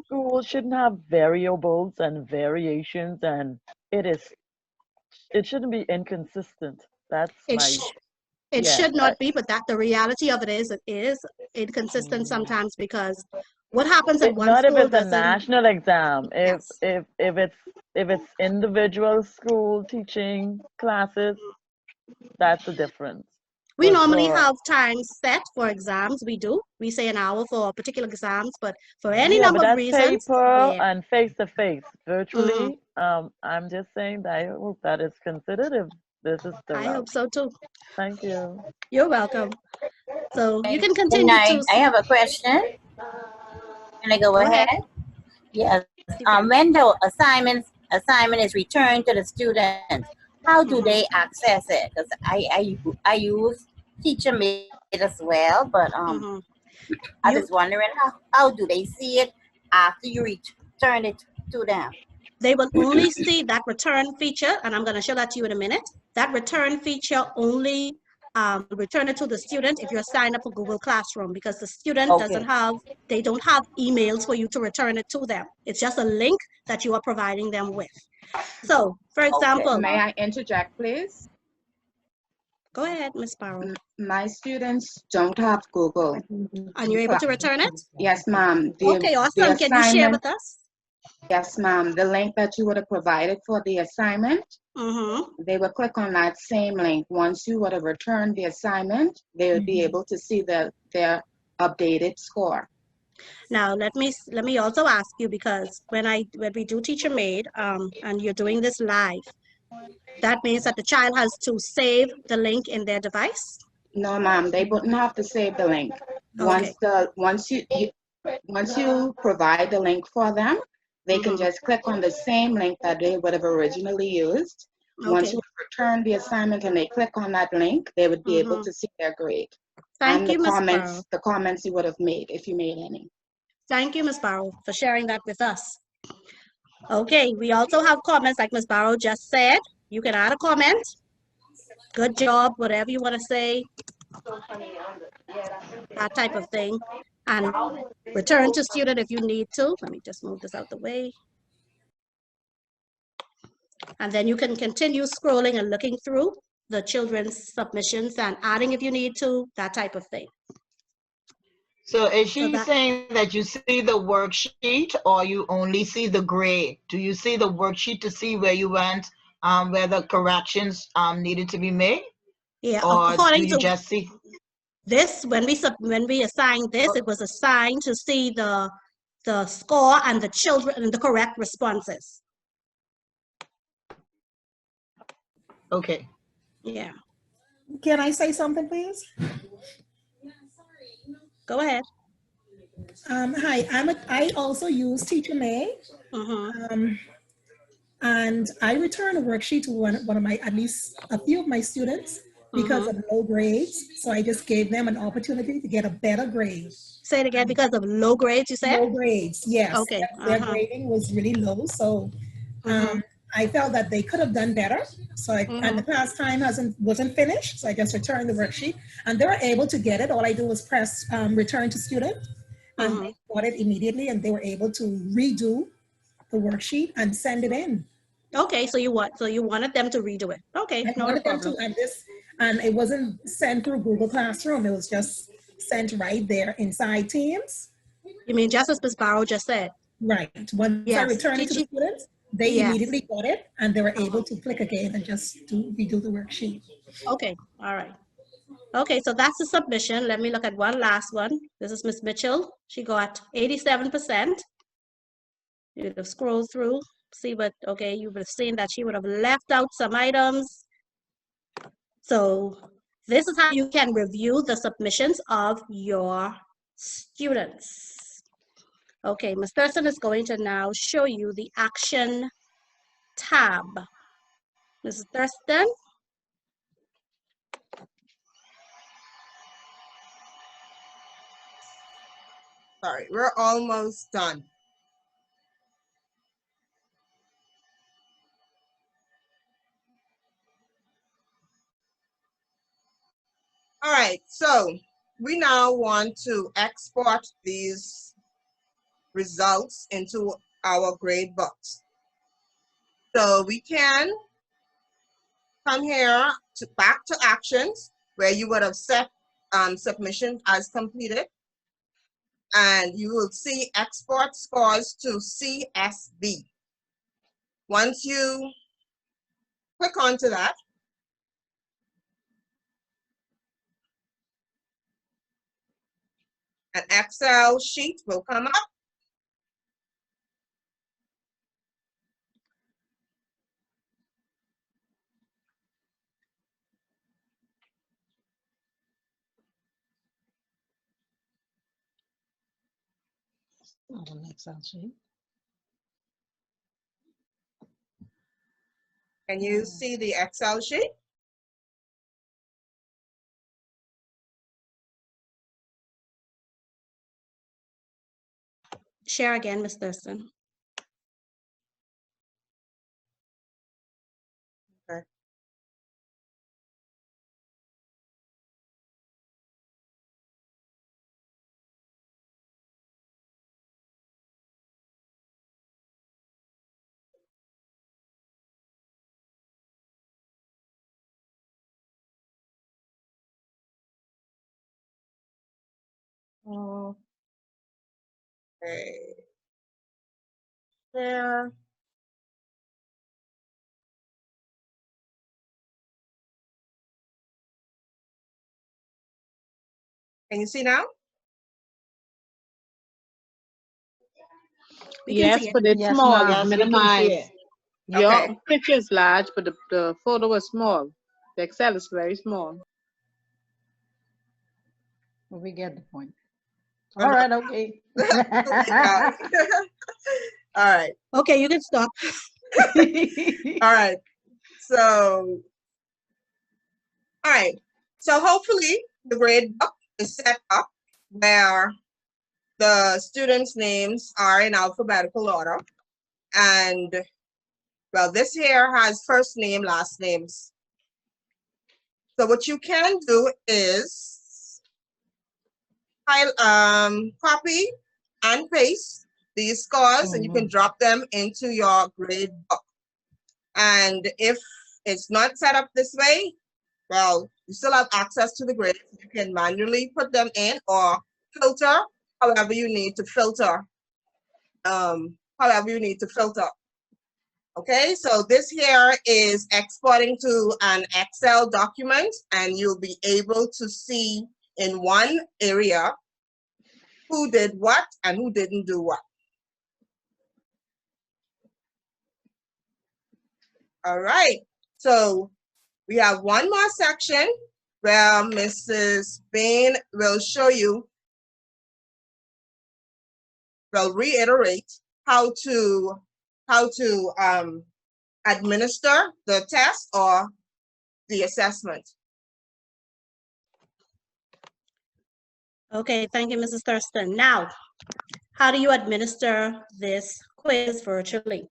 schools shouldn't have variables and variations, and it shouldn't be inconsistent. That's it should not be, but the reality of it is inconsistent sometimes, because what happens at one not school if it's a doesn't. national exam. If it's individual school teaching classes, that's the difference. We normally have times set for exams. We say an hour for particular exams, but for any number of reasons. Paper and face to face. Virtually, I'm just saying that I hope that is considered if this is the route. I hope so too. Thank you. You're welcome. So you can Good continue night. to. I have a question. Can I go ahead? Yes. When the assignment is returned to the student, how do they access it? Because I use TeacherMate as well, but I was wondering how do they see it after you return it to them? they will only see that return feature, and I'm going to show that to you in a minute. That return feature only return it to the student if you're signed up for Google Classroom, because the student doesn't have, they don't have emails for you to return it to them. It's just a link that you are providing them with. So, for example, May I interject, please? Go ahead, Ms. Barrow. My students don't have Google. And you're able to return it? Yes, ma'am. Okay, awesome. Can you share with us? Yes, ma'am. The link that you would have provided for the assignment, they would click on that same link. Once you would have returned the assignment, they would be able to see their updated score. Now, let me also ask you, because when we do Teacher Made, and you're doing this live, that means that the child has to save the link in their device? No, ma'am. They wouldn't have to save the link. Okay. Once you provide the link for them, they can just click on the same link that they would have originally used. Once you return the assignment and they click on that link, they would be able to see their grade. Thank you, Ms. Barrow. The comments you would have made, if you made any. Thank you, Ms. Barrow, for sharing that with us. Okay, we also have comments like Ms. Barrow just said. You can add a comment. Good job, whatever you want to say. That type of thing. And return to student if you need to. Let me just move this out the way. And then you can continue scrolling and looking through the children's submissions and adding if you need to, that type of thing. So is she saying that you see the worksheet or you only see the grade? Do you see the worksheet to see where you went, where the corrections needed to be made? Yeah, or according do you to just see this, when we assigned this, it was assigned to see the score and the children and the correct responses. Okay. Yeah. Can I say something, please? Go ahead. Hi, I also use Teacher May. And I return a worksheet to one of my, at least a few of my students because of low grades. So I just gave them an opportunity to get a better grade. Say it again, because of low grades, you said? Low grades, yes. Okay. Their grading was really low. So I felt that they could have done better. So and the class time wasn't finished. So I just returned the worksheet and they were able to get it. All I do was press return to student and they got it immediately and they were able to redo the worksheet and send it in. Okay, so you wanted them to redo it. Okay, I wanted them to, and it wasn't sent through Google Classroom. It was just sent right there inside Teams. You mean just as Ms. Barrow just said? Right. Once I returned it to the students, they immediately got it and they were able to click again and just redo the worksheet. Okay, all right. Okay, so that's the submission. Let me look at one last one. This is Ms. Mitchell. She got 87%. You would have scrolled through, see what, okay, you would have seen that she would have left out some items. So this is how you can review the submissions of your students. Okay, Ms. Thurston is going to now show you the action tab. Mrs. Thurston? Sorry, we're almost done. All right, so we now want to export these results into our grade books. So we can come here back to actions where you would have set submission as completed. And you will see export scores to CSV. Once you click onto that, an Excel sheet will come up. Not an Excel sheet. Can you see the Excel sheet? Share again, Ms. Thurston. Okay. There. Can you see now? Yes, but it's Yes, small, ma'am. it's Yes, we can see minimized. it. Your Okay. picture is large, but the photo is small. The Excel is very small. We get the point. All right, okay. All right. Okay, you can stop. All right. So, all right. So hopefully the grade book is set up where the students' names are in alphabetical order. And well, this here has first name, last names. So what you can do is copy and paste these scores and you can drop them into your grade book. And if it's not set up this way, well, you still have access to the grades. You can manually put them in or filter however you need to filter. Okay, so this here is exporting to an Excel document, and you'll be able to see in one area who did what and who didn't do what. All right, so we have one more section where Mrs. Bain will show you, will reiterate how to administer the test or the assessment. Okay, thank you, Mrs. Thurston. Now, how do you administer this quiz virtually?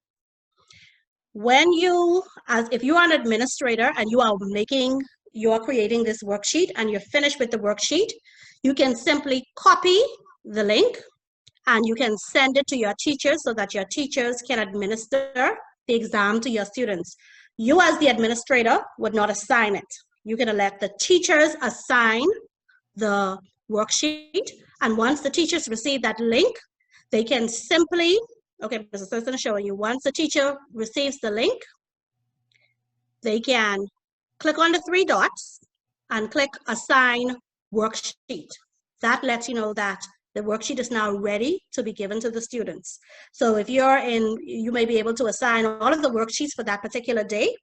When you, if you are an administrator and you are creating this worksheet and you're finished with the worksheet, you can simply copy the link and you can send it to your teachers so that your teachers can administer the exam to your students. You as the administrator would not assign it. You can let the teachers assign the worksheet, and once the teachers receive that link, they can simply, okay, Mrs. Thurston is showing you, once the teacher receives the link, they can click on the three dots and click Assign Worksheet. That lets you know that the worksheet is now ready to be given to the students. So if you're you may be able to assign all of the worksheets for that particular day.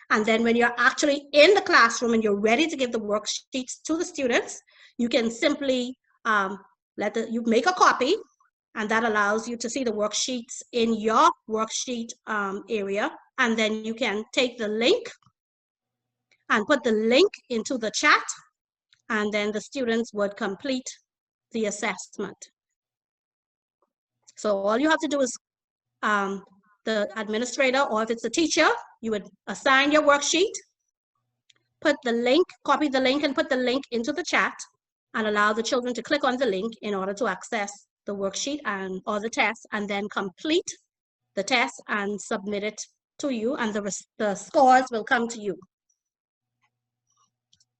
And then when you're actually in the classroom and you're ready to give the worksheets to the students, you can simply you make a copy, and that allows you to see the worksheets in your worksheet area. And then you can take the link and put the link into the chat, and then the students would complete the assessment. So all you have to do is the administrator, or if it's a teacher, you would assign your worksheet, put the link, copy the link and put the link into the chat, and allow the children to click on the link in order to access the worksheet or the test, and then complete the test and submit it to you, and the scores will come to you.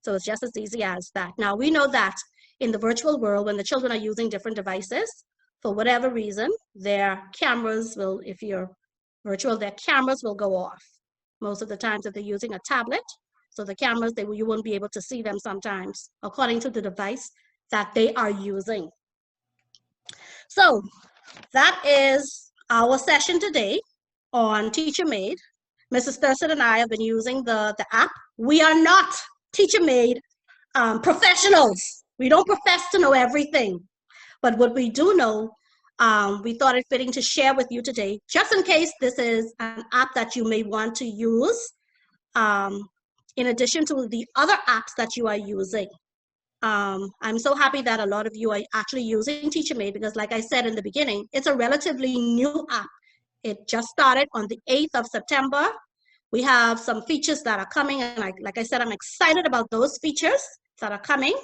So it's just as easy as that. Now, we know that in the virtual world, when the children are using different devices, for whatever reason, their cameras will, if you're virtual, their cameras will go off. Most of the times if they're using a tablet, so the cameras, you won't be able to see them sometimes, according to the device that they are using. So that is our session today on Teacher Made. Mrs. Thurston and I have been using the app. We are not Teacher Made professionals. We don't profess to know everything. But what we do know, we thought it fitting to share with you today, just in case this is an app that you may want to use in addition to the other apps that you are using. I'm so happy that a lot of you are actually using Teacher Made, because like I said in the beginning, it's a relatively new app. It just started on the 8th of September. We have some features that are coming, and like I said, I'm excited about those features that are coming.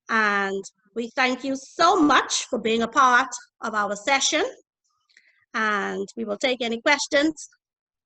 And we thank you so much for being a part of our session. And we will take any questions